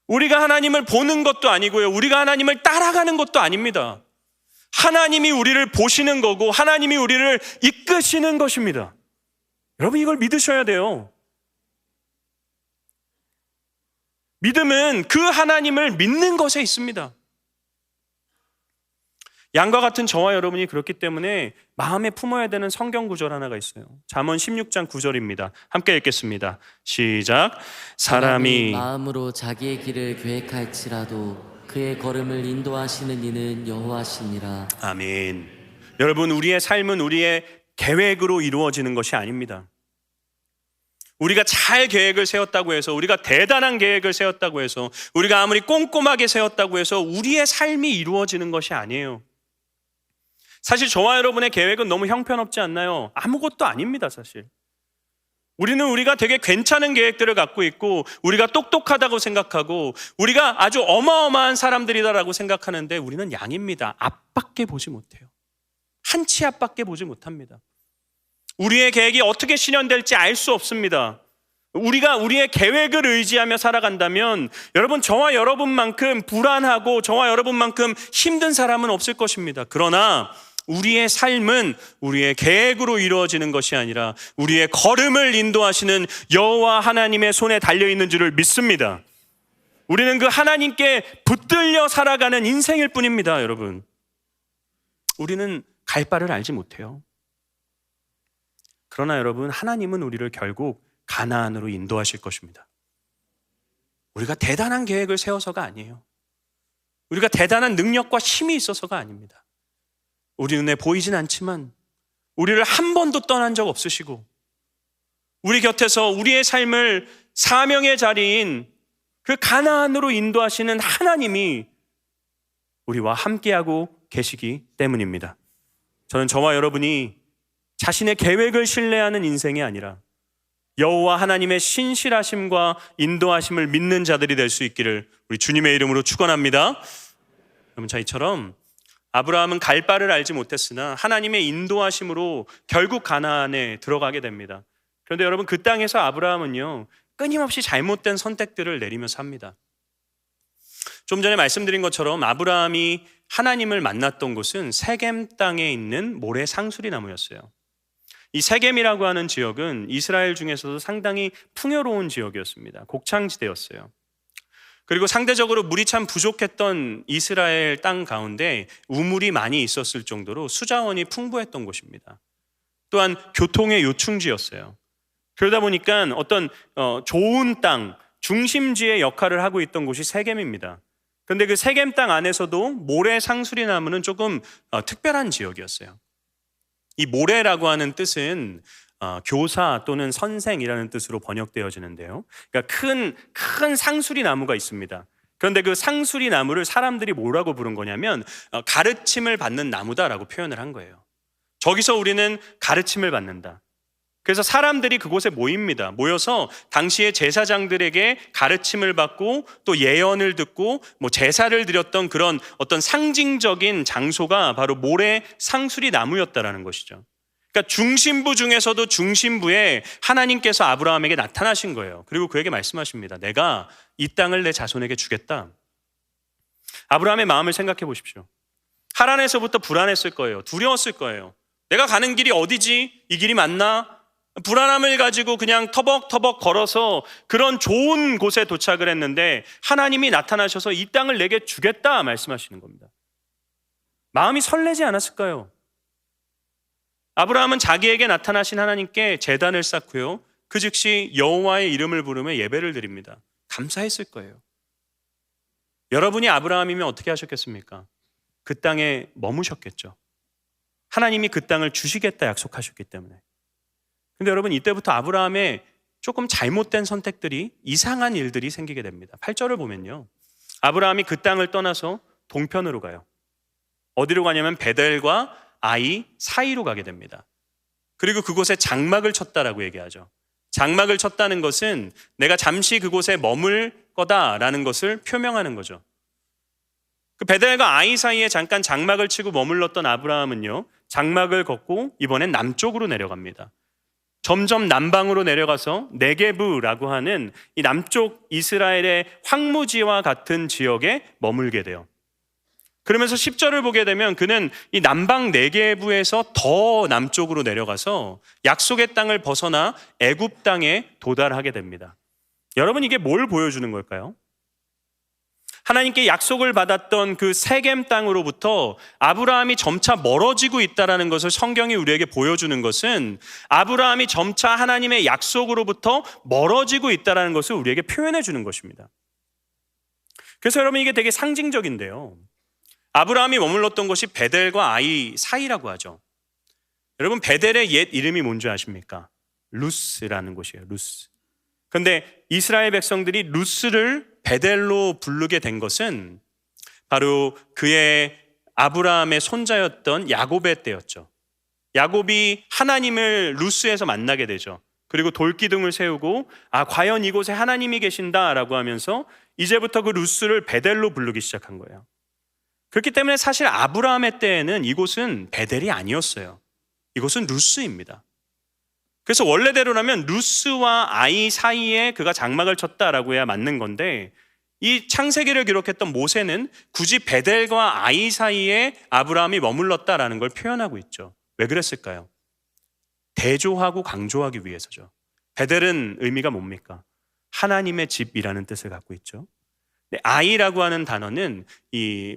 우리가 하나님을 보는 것도 아니고요, 우리가 하나님을 따라가는 것도 아닙니다. 하나님이 우리를 보시는 거고 하나님이 우리를 이끄시는 것입니다. 여러분, 이걸 믿으셔야 돼요. 믿음은 그 하나님을 믿는 것에 있습니다. 양과 같은 저와 여러분이 그렇기 때문에 마음에 품어야 되는 성경 구절 하나가 있어요. 잠언 16장 9절입니다. 함께 읽겠습니다. 시작. 사람이 마음으로 자기의 길을 계획할지라도 그의 걸음을 인도하시는 이는 여호와시니라. 아멘. 여러분, 우리의 삶은 우리의 계획으로 이루어지는 것이 아닙니다. 우리가 잘 계획을 세웠다고 해서, 우리가 대단한 계획을 세웠다고 해서, 우리가 아무리 꼼꼼하게 세웠다고 해서 우리의 삶이 이루어지는 것이 아니에요. 사실 저와 여러분의 계획은 너무 형편없지 않나요? 아무것도 아닙니다, 사실. 우리는 우리가 되게 괜찮은 계획들을 갖고 있고, 우리가 똑똑하다고 생각하고, 우리가 아주 어마어마한 사람들이다라고 생각하는데, 우리는 양입니다. 앞밖에 보지 못해요. 한 치 앞밖에 보지 못합니다. 우리의 계획이 어떻게 실현될지 알 수 없습니다. 우리가 우리의 계획을 의지하며 살아간다면 여러분, 저와 여러분만큼 불안하고 저와 여러분만큼 힘든 사람은 없을 것입니다. 그러나 우리의 삶은 우리의 계획으로 이루어지는 것이 아니라 우리의 걸음을 인도하시는 여호와 하나님의 손에 달려있는 줄을 믿습니다. 우리는 그 하나님께 붙들려 살아가는 인생일 뿐입니다. 여러분, 우리는 갈 바를 알지 못해요. 그러나 여러분, 하나님은 우리를 결국 가나안으로 인도하실 것입니다. 우리가 대단한 계획을 세워서가 아니에요. 우리가 대단한 능력과 힘이 있어서가 아닙니다. 우리 눈에 보이진 않지만 우리를 한 번도 떠난 적 없으시고, 우리 곁에서 우리의 삶을 사명의 자리인 그 가나안으로 인도하시는 하나님이 우리와 함께하고 계시기 때문입니다. 저는 저와 여러분이 자신의 계획을 신뢰하는 인생이 아니라 여호와 하나님의 신실하심과 인도하심을 믿는 자들이 될 수 있기를 우리 주님의 이름으로 축원합니다. 여러분, 자, 이처럼 아브라함은 갈 바를 알지 못했으나 하나님의 인도하심으로 결국 가나안에 들어가게 됩니다. 그런데 여러분, 그 땅에서 아브라함은요, 끊임없이 잘못된 선택들을 내리며 삽니다. 좀 전에 말씀드린 것처럼 아브라함이 하나님을 만났던 곳은 세겜 땅에 있는 모래 상수리 나무였어요. 이 세겜이라고 하는 지역은 이스라엘 중에서도 상당히 풍요로운 지역이었습니다. 곡창지대였어요. 그리고 상대적으로 물이 참 부족했던 이스라엘 땅 가운데 우물이 많이 있었을 정도로 수자원이 풍부했던 곳입니다. 또한 교통의 요충지였어요. 그러다 보니까 어떤 좋은 땅, 중심지의 역할을 하고 있던 곳이 세겜입니다. 그런데 그 세겜 땅 안에서도 모래 상수리 나무는 조금 특별한 지역이었어요. 이 모래라고 하는 뜻은 교사 또는 선생이라는 뜻으로 번역되어지는데요. 그러니까 큰 상수리 나무가 있습니다. 그런데 그 상수리 나무를 사람들이 뭐라고 부른 거냐면 가르침을 받는 나무다라고 표현을 한 거예요. 저기서 우리는 가르침을 받는다. 그래서 사람들이 그곳에 모입니다. 모여서 당시의 제사장들에게 가르침을 받고 또 예언을 듣고 제사를 드렸던 그런 어떤 상징적인 장소가 바로 모래 상수리 나무였다라는 것이죠. 그러니까 중심부 중에서도 중심부에 하나님께서 아브라함에게 나타나신 거예요. 그리고 그에게 말씀하십니다. 내가 이 땅을 내 자손에게 주겠다. 아브라함의 마음을 생각해 보십시오. 하란에서부터 불안했을 거예요. 두려웠을 거예요. 내가 가는 길이 어디지? 이 길이 맞나? 불안함을 가지고 그냥 터벅터벅 걸어서 그런 좋은 곳에 도착을 했는데 하나님이 나타나셔서 이 땅을 내게 주겠다 말씀하시는 겁니다. 마음이 설레지 않았을까요? 아브라함은 자기에게 나타나신 하나님께 제단을 쌓고요, 그 즉시 여호와의 이름을 부르며 예배를 드립니다. 감사했을 거예요. 여러분이 아브라함이면 어떻게 하셨겠습니까? 그 땅에 머무셨겠죠. 하나님이 그 땅을 주시겠다 약속하셨기 때문에. 근데 여러분, 이때부터 아브라함의 조금 잘못된 선택들이, 이상한 일들이 생기게 됩니다. 8절을 보면요, 아브라함이 그 땅을 떠나서 동편으로 가요. 어디로 가냐면 베델과 아이 사이로 가게 됩니다. 그리고 그곳에 장막을 쳤다라고 얘기하죠. 장막을 쳤다는 것은 내가 잠시 그곳에 머물 거다라는 것을 표명하는 거죠. 그 베델과 아이 사이에 잠깐 장막을 치고 머물렀던 아브라함은요, 장막을 걷고 이번엔 남쪽으로 내려갑니다. 점점 남방으로 내려가서 네게브라고 하는 이 남쪽 이스라엘의 황무지와 같은 지역에 머물게 돼요. 그러면서 10절을 보게 되면 그는 이 남방 네게브에서 더 남쪽으로 내려가서 약속의 땅을 벗어나 애굽 땅에 도달하게 됩니다. 여러분, 이게 뭘 보여주는 걸까요? 하나님께 약속을 받았던 그 세겜 땅으로부터 아브라함이 점차 멀어지고 있다는 것을 성경이 우리에게 보여주는 것은 아브라함이 점차 하나님의 약속으로부터 멀어지고 있다는 것을 우리에게 표현해 주는 것입니다. 그래서 여러분, 이게 되게 상징적인데요. 아브라함이 머물렀던 곳이 베델과 아이 사이라고 하죠. 여러분, 베델의 옛 이름이 뭔지 아십니까? 루스라는 곳이에요. 루스. 그런데 이스라엘 백성들이 루스를 베델로 부르게 된 것은 바로 그의 아브라함의 손자였던 야곱의 때였죠. 야곱이 하나님을 루스에서 만나게 되죠. 그리고 돌기둥을 세우고 과연 이곳에 하나님이 계신다라고 하면서 이제부터 그 루스를 베델로 부르기 시작한 거예요. 그렇기 때문에 사실 아브라함의 때에는 이곳은 베델이 아니었어요. 이곳은 루스입니다. 그래서 원래대로라면 루스와 아이 사이에 그가 장막을 쳤다라고 해야 맞는 건데, 이 창세기를 기록했던 모세는 굳이 베델과 아이 사이에 아브라함이 머물렀다라는 걸 표현하고 있죠. 왜 그랬을까요? 대조하고 강조하기 위해서죠. 베델은 의미가 뭡니까? 하나님의 집이라는 뜻을 갖고 있죠. 아이라고 하는 단어는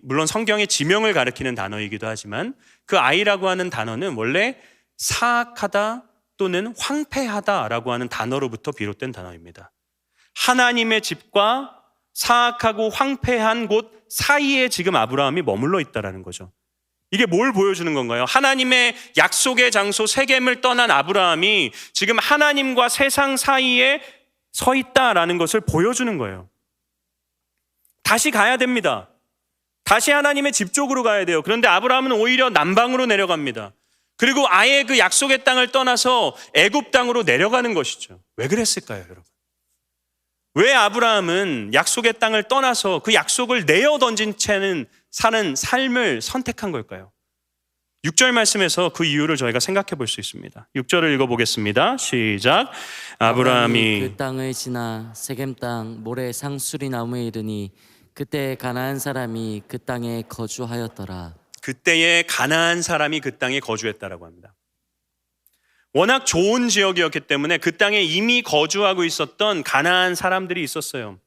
물론 성경의 지명을 가리키는 단어이기도 하지만 그 아이라고 하는 단어는 원래 사악하다 또는 황폐하다라고 하는 단어로부터 비롯된 단어입니다. 하나님의 집과 사악하고 황폐한 곳 사이에 지금 아브라함이 머물러 있다라는 거죠. 이게 뭘 보여주는 건가요? 하나님의 약속의 장소 세겜을 떠난 아브라함이 지금 하나님과 세상 사이에 서 있다라는 것을 보여주는 거예요. 다시 가야 됩니다. 다시 하나님의 집 쪽으로 가야 돼요. 그런데 아브라함은 오히려 남방으로 내려갑니다. 그리고 아예 그 약속의 땅을 떠나서 애굽 땅으로 내려가는 것이죠. 왜 그랬을까요, 여러분? 왜 아브라함은 약속의 땅을 떠나서 그 약속을 내어 던진 채는 사는 삶을 선택한 걸까요? 6절 말씀에서 그 이유를 저희가 생각해 볼 수 있습니다. 6절을 읽어보겠습니다. 시작. 아브라함이 그 땅을 지나 세겜 땅 모래 상수리 나무에 이르니 그때 가나안 사람이 그 땅에 거주하였더라. 그때에 가나안 사람이 그 땅에 거주했다라고 합니다. 워낙 좋은 지역이었기 때문에 그 땅에 이미 거주하고 있었던 가나안 사람들이 있었어요.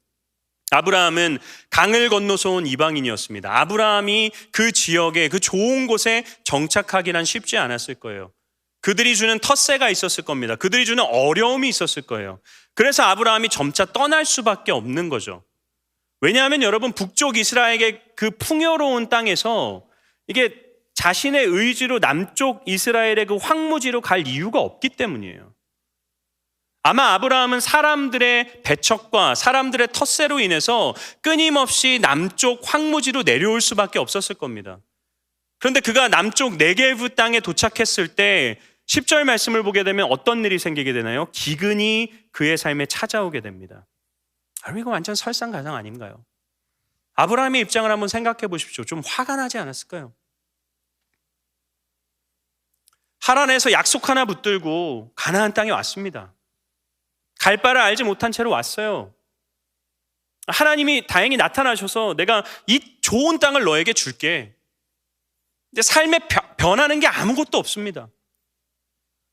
아브라함은 강을 건너서 온 이방인이었습니다. 아브라함이 그 지역에 그 좋은 곳에 정착하기란 쉽지 않았을 거예요. 그들이 주는 텃세가 있었을 겁니다. 그들이 주는 어려움이 있었을 거예요. 그래서 아브라함이 점차 떠날 수밖에 없는 거죠. 왜냐하면 여러분, 북쪽 이스라엘의 그 풍요로운 땅에서 이게 자신의 의지로 남쪽 이스라엘의 그 황무지로 갈 이유가 없기 때문이에요. 아마 아브라함은 사람들의 배척과 사람들의 텃세로 인해서 끊임없이 남쪽 황무지로 내려올 수밖에 없었을 겁니다. 그런데 그가 남쪽 네게브 땅에 도착했을 때 10절 말씀을 보게 되면 어떤 일이 생기게 되나요? 기근이 그의 삶에 찾아오게 됩니다. 이거 완전 설상가상 아닌가요? 아브라함의 입장을 한번 생각해 보십시오. 좀 화가 나지 않았을까요? 하란에서 약속 하나 붙들고 가나안 땅에 왔습니다. 갈 바를 알지 못한 채로 왔어요. 하나님이 다행히 나타나셔서 내가 이 좋은 땅을 너에게 줄게. 근데 삶에 변하는 게 아무것도 없습니다.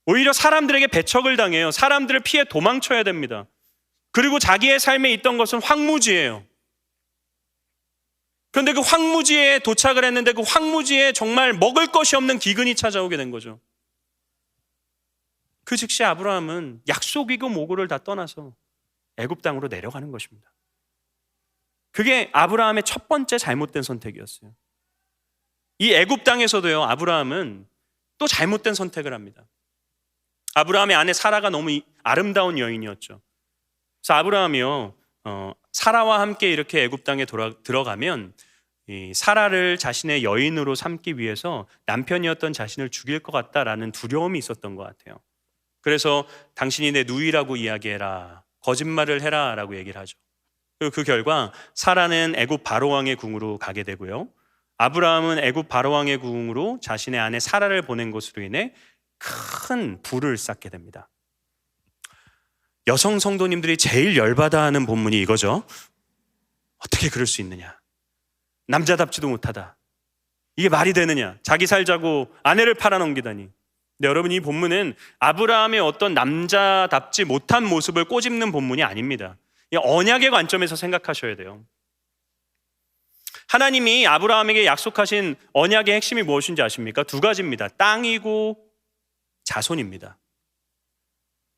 오히려 사람들에게 배척을 당해요. 사람들을 피해 도망쳐야 됩니다. 그리고 자기의 삶에 있던 것은 황무지예요. 그런데 그 황무지에 도착을 했는데 그 황무지에 정말 먹을 것이 없는 기근이 찾아오게 된 거죠. 그 즉시 아브라함은 약속이고 뭐고를 다 떠나서 애굽 땅으로 내려가는 것입니다. 그게 아브라함의 첫 번째 잘못된 선택이었어요. 이 애굽 땅에서도요, 아브라함은 또 잘못된 선택을 합니다. 아브라함의 아내 사라가 너무 아름다운 여인이었죠. 그래서 아브라함이요, 사라와 함께 이렇게 애굽 땅에 들어가면 이 사라를 자신의 여인으로 삼기 위해서 남편이었던 자신을 죽일 것 같다라는 두려움이 있었던 것 같아요. 그래서 당신이 내 누이라고 이야기해라, 거짓말을 해라 라고 얘기를 하죠. 그리고 그 결과 사라는 애굽 바로왕의 궁으로 가게 되고요, 아브라함은 애굽 바로왕의 궁으로 자신의 아내 사라를 보낸 것으로 인해 큰 불을 쌓게 됩니다. 여성 성도님들이 제일 열받아하는 본문이 이거죠. 어떻게 그럴 수 있느냐, 남자답지도 못하다, 이게 말이 되느냐, 자기 살자고 아내를 팔아넘기다니. 근데 여러분, 이 본문은 아브라함의 어떤 남자답지 못한 모습을 꼬집는 본문이 아닙니다. 이 언약의 관점에서 생각하셔야 돼요. 하나님이 아브라함에게 약속하신 언약의 핵심이 무엇인지 아십니까? 두 가지입니다. 땅이고 자손입니다.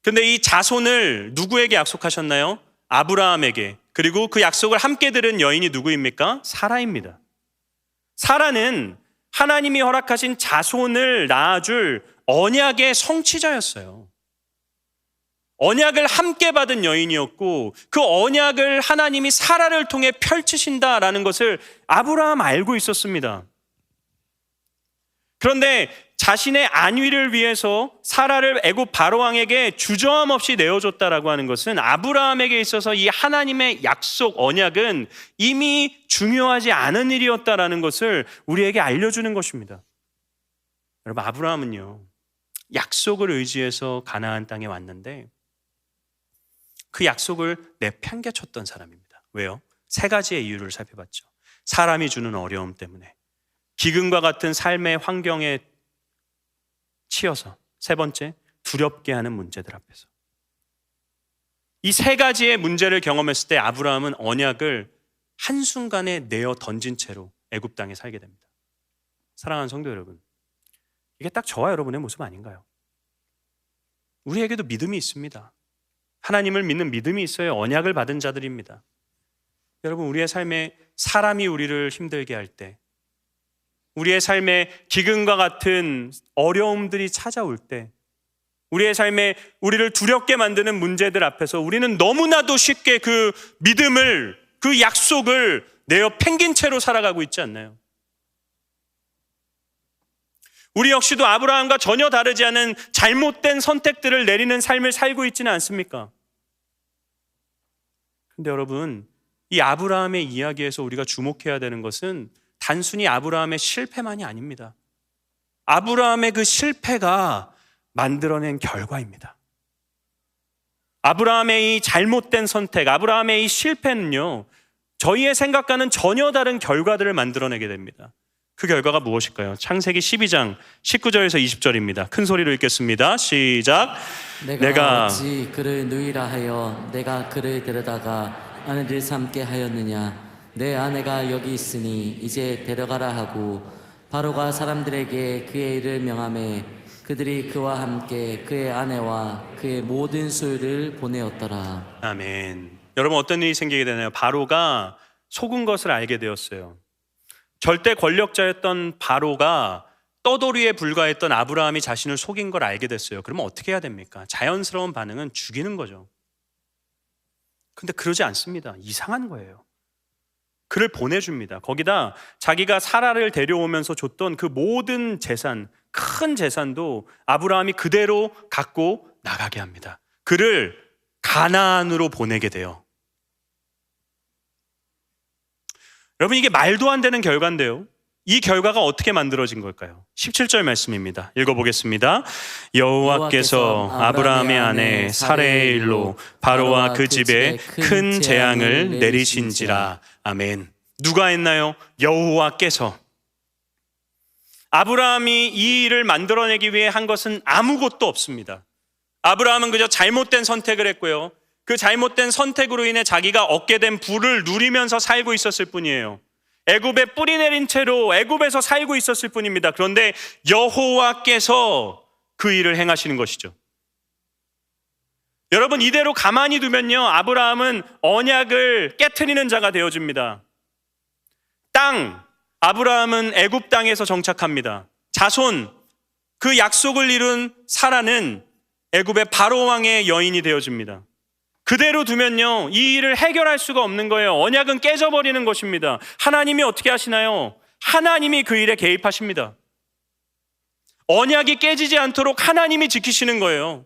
근데 이 자손을 누구에게 약속하셨나요? 아브라함에게. 그리고 그 약속을 함께 들은 여인이 누구입니까? 사라입니다. 사라는 하나님이 허락하신 자손을 낳아줄 언약의 성취자였어요. 언약을 함께 받은 여인이었고 그 언약을 하나님이 사라를 통해 펼치신다라는 것을 아브라함 알고 있었습니다. 그런데 자신의 안위를 위해서 사라를 애굽 바로왕에게 주저함 없이 내어줬다라고 하는 것은 아브라함에게 있어서 이 하나님의 약속 언약은 이미 중요하지 않은 일이었다라는 것을 우리에게 알려주는 것입니다. 여러분, 아브라함은요, 약속을 의지해서 가나안 땅에 왔는데 그 약속을 내팽개쳤던 사람입니다. 왜요? 세 가지의 이유를 살펴봤죠. 사람이 주는 어려움 때문에, 기근과 같은 삶의 환경에 치여서, 세 번째, 두렵게 하는 문제들 앞에서. 이 세 가지의 문제를 경험했을 때 아브라함은 언약을 한순간에 내어 던진 채로 애굽 땅에 살게 됩니다. 사랑하는 성도 여러분, 이게 딱 저와 여러분의 모습 아닌가요? 우리에게도 믿음이 있습니다. 하나님을 믿는 믿음이 있어야 언약을 받은 자들입니다. 여러분, 우리의 삶에 사람이 우리를 힘들게 할 때, 우리의 삶에 기근과 같은 어려움들이 찾아올 때, 우리의 삶에 우리를 두렵게 만드는 문제들 앞에서 우리는 너무나도 쉽게 그 믿음을, 그 약속을 내어 팽긴 채로 살아가고 있지 않나요? 우리 역시도 아브라함과 전혀 다르지 않은 잘못된 선택들을 내리는 삶을 살고 있지는 않습니까? 근데 여러분, 이 아브라함의 이야기에서 우리가 주목해야 되는 것은 단순히 아브라함의 실패만이 아닙니다. 아브라함의 그 실패가 만들어낸 결과입니다. 아브라함의 이 잘못된 선택, 아브라함의 이 실패는요, 저희의 생각과는 전혀 다른 결과들을 만들어내게 됩니다. 그 결과가 무엇일까요? 창세기 12장 19절에서 20절입니다. 큰 소리로 읽겠습니다. 시작. 내가 어찌 그를 누이라 하여 내가 그를 데려다가 아내를 삼게 하였느냐. 내 아내가 여기 있으니 이제 데려가라 하고 바로가 사람들에게 그의 일을 명하매 그들이 그와 함께 그의 아내와 그의 모든 소유를 보내었더라. 아멘. 여러분, 어떤 일이 생기게 되나요? 바로가 속은 것을 알게 되었어요. 절대 권력자였던 바로가 떠돌이에 불과했던 아브라함이 자신을 속인 걸 알게 됐어요. 그러면 어떻게 해야 됩니까? 자연스러운 반응은 죽이는 거죠. 근데 그러지 않습니다. 이상한 거예요. 그를 보내줍니다. 거기다 자기가 사라를 데려오면서 줬던 그 모든 재산, 큰 재산도 아브라함이 그대로 갖고 나가게 합니다. 그를 가나안으로 보내게 돼요. 여러분, 이게 말도 안 되는 결과인데요, 이 결과가 어떻게 만들어진 걸까요? 17절 말씀입니다. 읽어보겠습니다. 여호와께서 아브라함의 아내 사레의 일로 바로와 그 집에 큰 재앙을 내리신지라. 아멘. 누가 했나요? 여호와께서. 아브라함이 이 일을 만들어내기 위해 한 것은 아무것도 없습니다. 아브라함은 그저 잘못된 선택을 했고요, 그 잘못된 선택으로 인해 자기가 얻게 된 부를 누리면서 살고 있었을 뿐이에요. 애굽에 뿌리 내린 채로 애굽에서 살고 있었을 뿐입니다. 그런데 여호와께서 그 일을 행하시는 것이죠. 여러분, 이대로 가만히 두면요, 아브라함은 언약을 깨트리는 자가 되어집니다. 땅, 아브라함은 애굽 땅에서 정착합니다. 자손, 그 약속을 이룬 사라는 애굽의 바로 왕의 여인이 되어집니다. 그대로 두면요, 이 일을 해결할 수가 없는 거예요. 언약은 깨져버리는 것입니다. 하나님이 어떻게 하시나요? 하나님이 그 일에 개입하십니다. 언약이 깨지지 않도록 하나님이 지키시는 거예요.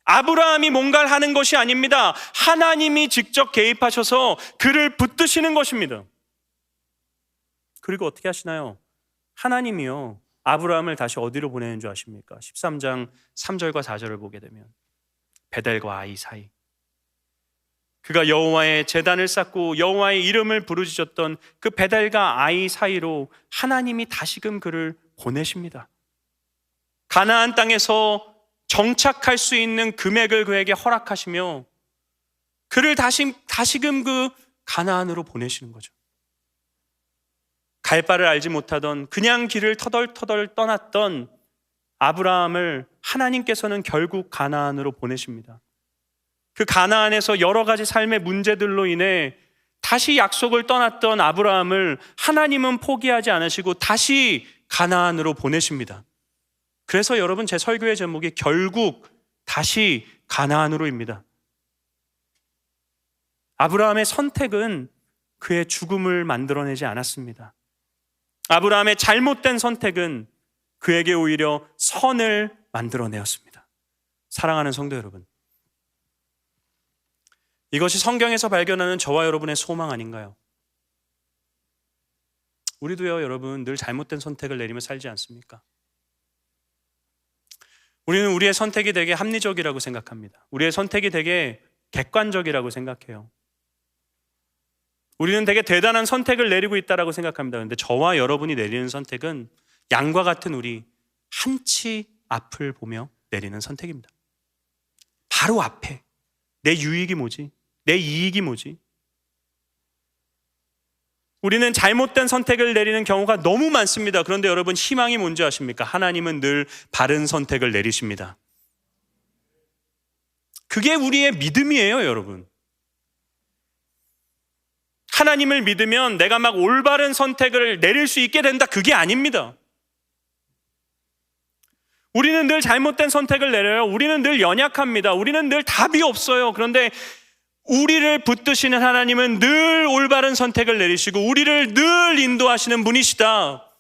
아브라함이 뭔가를 하는 것이 아닙니다. 하나님이 직접 개입하셔서 그를 붙드시는 것입니다. 그리고 어떻게 하시나요? 하나님이요, 아브라함을 다시 어디로 보내는 줄 아십니까? 13장 3절과 4절을 보게 되면 베델과 아이 사이, 그가 여호와의 제단을 쌓고 여호와의 이름을 부르짖었던 그 베델과 아이 사이로 하나님이 다시금 그를 보내십니다. 가나안 땅에서 정착할 수 있는 금액을 그에게 허락하시며 그를 다시금 그 가나안으로 보내시는 거죠. 갈 바를 알지 못하던 그냥 길을 터덜터덜 떠났던 아브라함을 하나님께서는 결국 가나안으로 보내십니다. 그 가나안에서 여러 가지 삶의 문제들로 인해 다시 약속을 떠났던 아브라함을 하나님은 포기하지 않으시고 다시 가나안으로 보내십니다. 그래서 여러분, 제 설교의 제목이 결국 다시 가나안으로입니다. 아브라함의 선택은 그의 죽음을 만들어내지 않았습니다. 아브라함의 잘못된 선택은 그에게 오히려 선을 만들어내었습니다. 사랑하는 성도 여러분, 이것이 성경에서 발견하는 저와 여러분의 소망 아닌가요? 우리도요, 여러분, 늘 잘못된 선택을 내리며 살지 않습니까? 우리는 우리의 선택이 되게 합리적이라고 생각합니다. 우리의 선택이 되게 객관적이라고 생각해요. 우리는 되게 대단한 선택을 내리고 있다고 생각합니다. 그런데 저와 여러분이 내리는 선택은 양과 같은 우리 한치 앞을 보며 내리는 선택입니다. 바로 앞에 내 유익이 뭐지? 내 이익이 뭐지? 우리는 잘못된 선택을 내리는 경우가 너무 많습니다. 그런데 여러분, 희망이 뭔지 아십니까? 하나님은 늘 바른 선택을 내리십니다. 그게 우리의 믿음이에요, 여러분. 하나님을 믿으면 내가 막 올바른 선택을 내릴 수 있게 된다, 그게 아닙니다. 우리는 늘 잘못된 선택을 내려요. 우리는 늘 연약합니다. 우리는 늘 답이 없어요. 그런데 우리를 붙드시는 하나님은 늘 올바른 선택을 내리시고 우리를 늘 인도하시는 분이시다.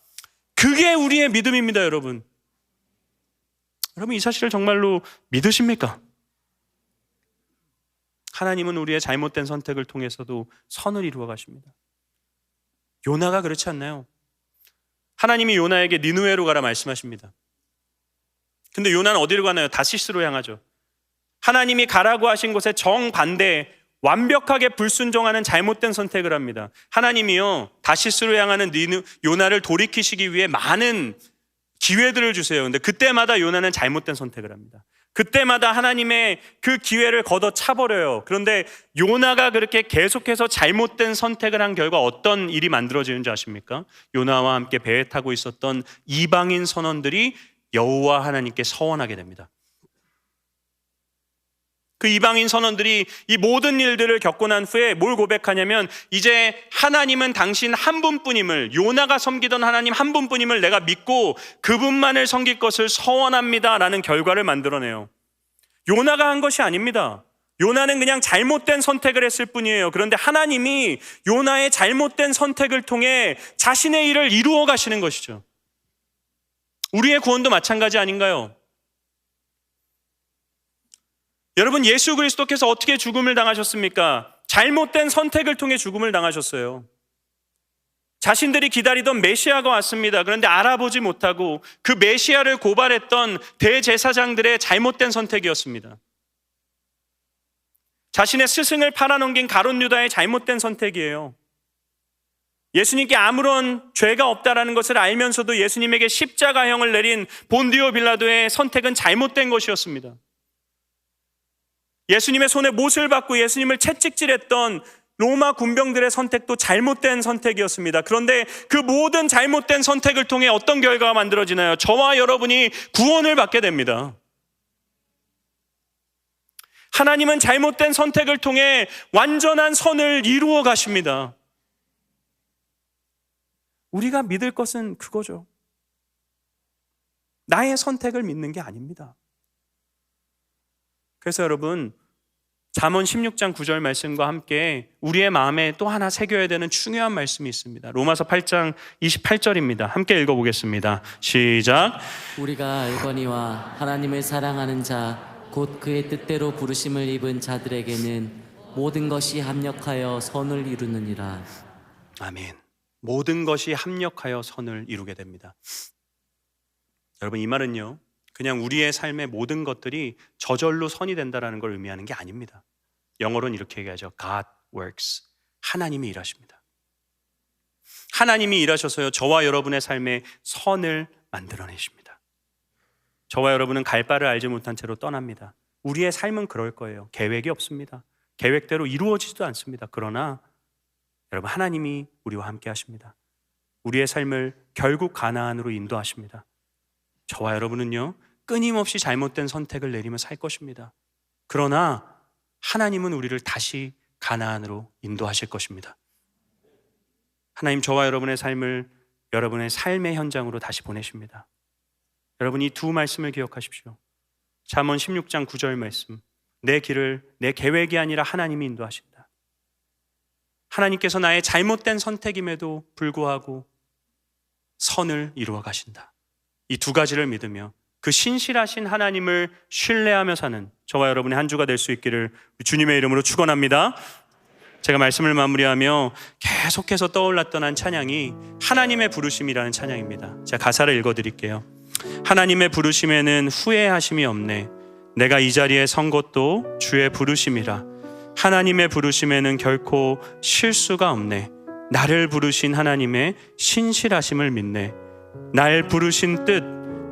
그게 우리의 믿음입니다, 여러분. 여러분, 이 사실을 정말로 믿으십니까? 하나님은 우리의 잘못된 선택을 통해서도 선을 이루어 가십니다. 요나가 그렇지 않나요? 하나님이 요나에게 니느웨로 가라 말씀하십니다. 근데 요나는 어디로 가나요? 다시스로 향하죠. 하나님이 가라고 하신 곳에 정반대 완벽하게 불순종하는 잘못된 선택을 합니다. 하나님이요, 다시스로 향하는 요나를 돌이키시기 위해 많은 기회들을 주세요. 근데 그때마다 요나는 잘못된 선택을 합니다. 그때마다 하나님의 그 기회를 걷어차버려요. 그런데 요나가 그렇게 계속해서 잘못된 선택을 한 결과 어떤 일이 만들어지는지 아십니까? 요나와 함께 배에 타고 있었던 이방인 선원들이 여호와 하나님께 서원하게 됩니다. 그 이방인 선원들이 이 모든 일들을 겪고 난 후에 뭘 고백하냐면, 이제 하나님은 당신 한 분뿐임을, 요나가 섬기던 하나님 한 분뿐임을 내가 믿고 그분만을 섬길 것을 서원합니다 라는 결과를 만들어내요. 요나가 한 것이 아닙니다. 요나는 그냥 잘못된 선택을 했을 뿐이에요. 그런데 하나님이 요나의 잘못된 선택을 통해 자신의 일을 이루어 가시는 것이죠. 우리의 구원도 마찬가지 아닌가요? 여러분, 예수 그리스도께서 어떻게 죽음을 당하셨습니까? 잘못된 선택을 통해 죽음을 당하셨어요. 자신들이 기다리던 메시아가 왔습니다. 그런데 알아보지 못하고 그 메시아를 고발했던 대제사장들의 잘못된 선택이었습니다. 자신의 스승을 팔아넘긴 가룟 유다의 잘못된 선택이에요. 예수님께 아무런 죄가 없다라는 것을 알면서도 예수님에게 십자가형을 내린 본디오 빌라도의 선택은 잘못된 것이었습니다. 예수님의 손에 못을 받고 예수님을 채찍질했던 로마 군병들의 선택도 잘못된 선택이었습니다. 그런데 그 모든 잘못된 선택을 통해 어떤 결과가 만들어지나요? 저와 여러분이 구원을 받게 됩니다. 하나님은 잘못된 선택을 통해 완전한 선을 이루어 가십니다. 우리가 믿을 것은 그거죠. 나의 선택을 믿는 게 아닙니다. 그래서 여러분, 잠언 16장 9절 말씀과 함께 우리의 마음에 또 하나 새겨야 되는 중요한 말씀이 있습니다. 로마서 8장 28절입니다. 함께 읽어보겠습니다. 시작. 우리가 알거니와 하나님을 사랑하는 자, 곧 그의 뜻대로 부르심을 입은 자들에게는 모든 것이 합력하여 선을 이루느니라. 아멘. 모든 것이 합력하여 선을 이루게 됩니다. 여러분, 이 말은요, 그냥 우리의 삶의 모든 것들이 저절로 선이 된다는 걸 의미하는 게 아닙니다. 영어로는 이렇게 얘기하죠. God works. 하나님이 일하십니다. 하나님이 일하셔서요, 저와 여러분의 삶에 선을 만들어내십니다. 저와 여러분은 갈 바를 알지 못한 채로 떠납니다. 우리의 삶은 그럴 거예요. 계획이 없습니다. 계획대로 이루어지지도 않습니다. 그러나 여러분, 하나님이 우리와 함께 하십니다. 우리의 삶을 결국 가나안으로 인도하십니다. 저와 여러분은요, 끊임없이 잘못된 선택을 내리며 살 것입니다. 그러나 하나님은 우리를 다시 가나안으로 인도하실 것입니다. 하나님, 저와 여러분의 삶을 여러분의 삶의 현장으로 다시 보내십니다. 여러분, 이 두 말씀을 기억하십시오. 잠언 16장 9절 말씀, 내 길을 내 계획이 아니라 하나님이 인도하신다. 하나님께서 나의 잘못된 선택임에도 불구하고 선을 이루어 가신다. 이 두 가지를 믿으며 그 신실하신 하나님을 신뢰하며 사는 저와 여러분의 한 주가 될 수 있기를 주님의 이름으로 축원합니다. 제가 말씀을 마무리하며 계속해서 떠올랐던 한 찬양이 하나님의 부르심이라는 찬양입니다. 제가 가사를 읽어드릴게요. 하나님의 부르심에는 후회하심이 없네. 내가 이 자리에 선 것도 주의 부르심이라. 하나님의 부르심에는 결코 실수가 없네. 나를 부르신 하나님의 신실하심을 믿네. 날 부르신 뜻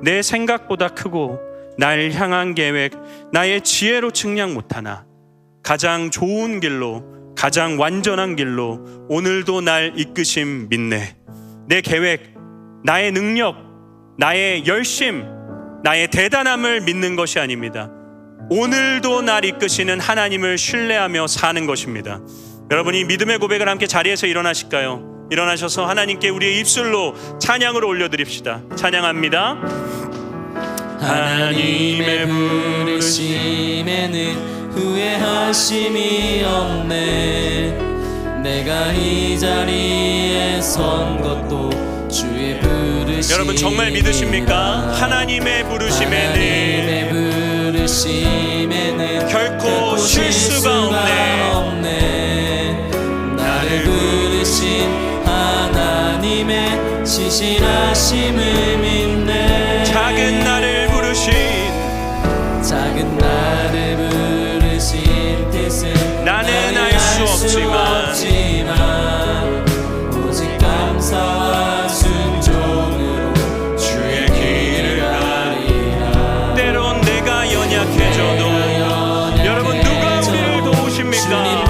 내 생각보다 크고 날 향한 계획 나의 지혜로 측량 못하나 가장 좋은 길로 가장 완전한 길로 오늘도 날 이끄심 믿네. 내 계획, 나의 능력, 나의 열심, 나의 대단함을 믿는 것이 아닙니다. 오늘도 날 이끄시는 하나님을 신뢰하며 사는 것입니다. 여러분이 믿음의 고백을 함께 자리에서 일어나실까요? 일어나셔서 하나님께 우리의 입술로 찬양으로 올려드립시다. 찬양합니다. 하나님의 부르심에는 후회하심이 없네. 내가 이 자리에 선 것도 주의 부르심이라. 여러분 정말 믿으십니까? 하나님의 부르심에는 결코 실수가 없네. 나를 부르신 하나님의 신실하심을 믿네. 작은 나를 부르신 뜻은 나는 알 수 없지만 오직 감사와 순종으로 주의 길을 가리라. 때론 내가 연약해져도 여러분 누가 우리를 도우십니까?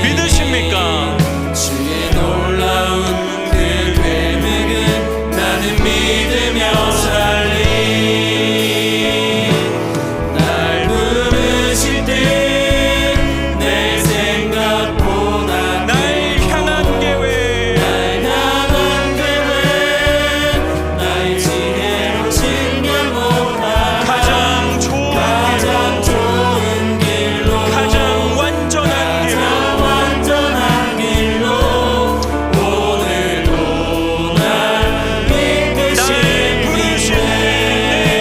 믿으십니까? 주의 놀라운 그 계획은 나는 믿으며 살리. 날 부르실 때 내 생각보다 날 향한 계획 나의 지혜로 측량 못한 가장 좋은 길로 가장 완전한 길로 오늘도 날 이끄시는 날 부르신 내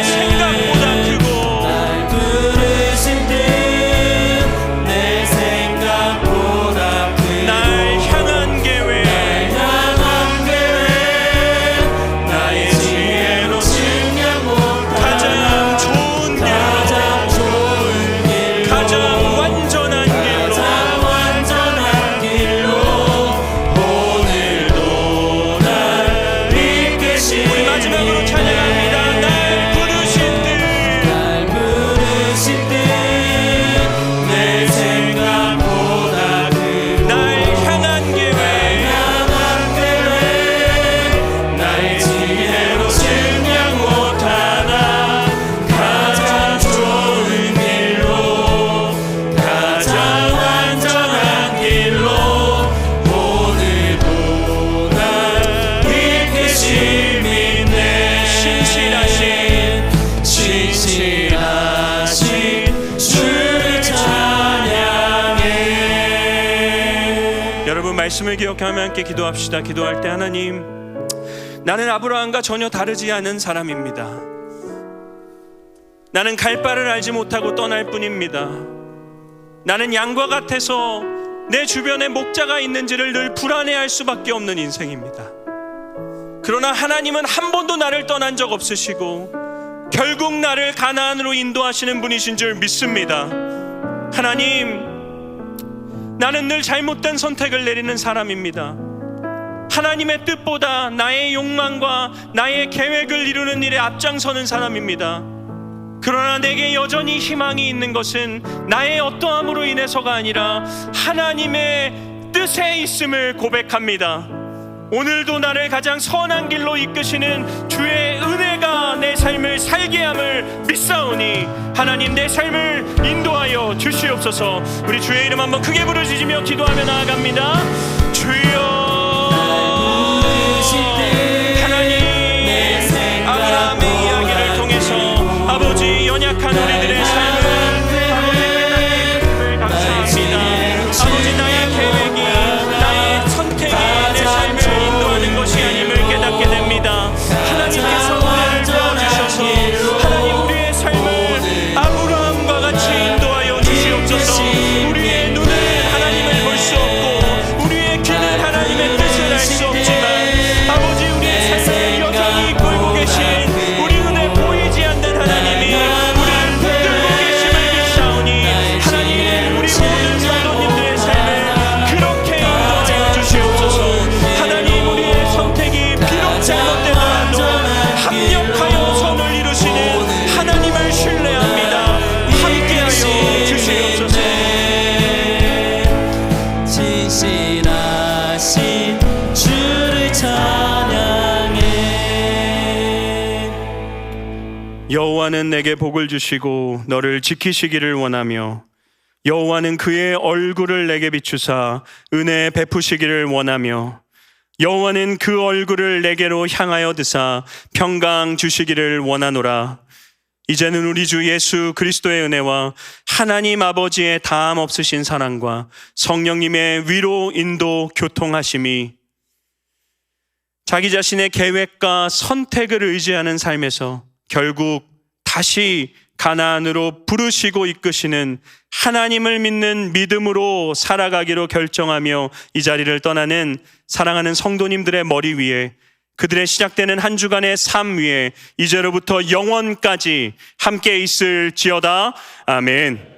생각보다 크고 날 부르신 뜻내 생각보다 크고 날 향한 계획 나의 지혜로 측량 못한 가장 좋은 길로 가장 완전한 길로 오늘도 날 이끄시는 우리 마지막으로 찬양합니다. 날 부르신 뜻내 생각보다 날 향한 계획 나의 지혜로 측량 못하나 가장 좋은 길로 가장 완전한 길로 오늘도 날 이끄심이 내 신실하신 주를 찬양해. 여러분 말씀을 기억하며 함께 기도합시다. 기도할 때 하나님, 나는 아브라함과 전혀 다르지 않은 사람입니다. 나는 갈 바를 알지 못하고 떠날 뿐입니다. 나는 양과 같아서 내 주변에 목자가 있는지를 늘 불안해할 수밖에 없는 인생입니다. 그러나 하나님은 한 번도 나를 떠난 적 없으시고 결국 나를 가나안으로 인도하시는 분이신 줄 믿습니다. 하나님, 나는 늘 잘못된 선택을 내리는 사람입니다. 하나님의 뜻보다 나의 욕망과 나의 계획을 이루는 일에 앞장서는 사람입니다. 그러나 내게 여전히 희망이 있는 것은 나의 어떠함으로 인해서가 아니라 하나님의 뜻에 있음을 고백합니다. 오늘도 나를 가장 선한 길로 이끄시는 주의 은혜가 내 삶을 살게 함을 믿사오니 하나님 내 삶을 인도하여 주시옵소서. 우리 주의 이름 한번 크게 부르짖으며 기도하며 나아갑니다. 주여, 하나님 아브라함의 이야기를 통해서 아버지 연약한 우리들의 삶을 감사합니다. 아버지 나의 계획이 나의 선택이 내 삶을 인도하는 것이 아님을 깨닫게 됩니다. 하나님께서 은혜를 부어주셔서 하나님 우리의 삶을 아브라함과 같이 인도하여 주시옵소서. 우리의 눈은 하나님을 볼 수 없고 우리의 귀는 하나님의 뜻을 알 수 없지만 아버지 우리의 삶을 여전히 이끌고 계신 우리 눈에 보이지 않는 하나님이 우리를 붙들고 계심을 믿사오니 하나님 우리 모든 성도님들의 삶을 그렇게 인도하여 주시옵소서. 하나님 우리의 선택이 비록 잘못되더라도 합력하여 선을 이루시는 하나님을 신뢰합니다. 함께하여 주시옵소서. 진실하신 주를 찬양해. 여호와는 내게 복을 주시고 너를 지키시기를 원하며 여호와는 그의 얼굴을 내게 비추사 은혜 베푸시기를 원하며 여호와는 그 얼굴을 내게로 향하여 드사 평강 주시기를 원하노라. 이제는 우리 주 예수 그리스도의 은혜와 하나님 아버지의 다함 없으신 사랑과 성령님의 위로 인도 교통하심이 자기 자신의 계획과 선택을 의지하는 삶에서 결국 다시 가나안으로 부르시고 이끄시는 하나님을 믿는 믿음으로 살아가기로 결정하며 이 자리를 떠나는 사랑하는 성도님들의 머리 위에 그들의 시작되는 한 주간의 삶 위에 이제로부터 영원까지 함께 있을지어다. 아멘.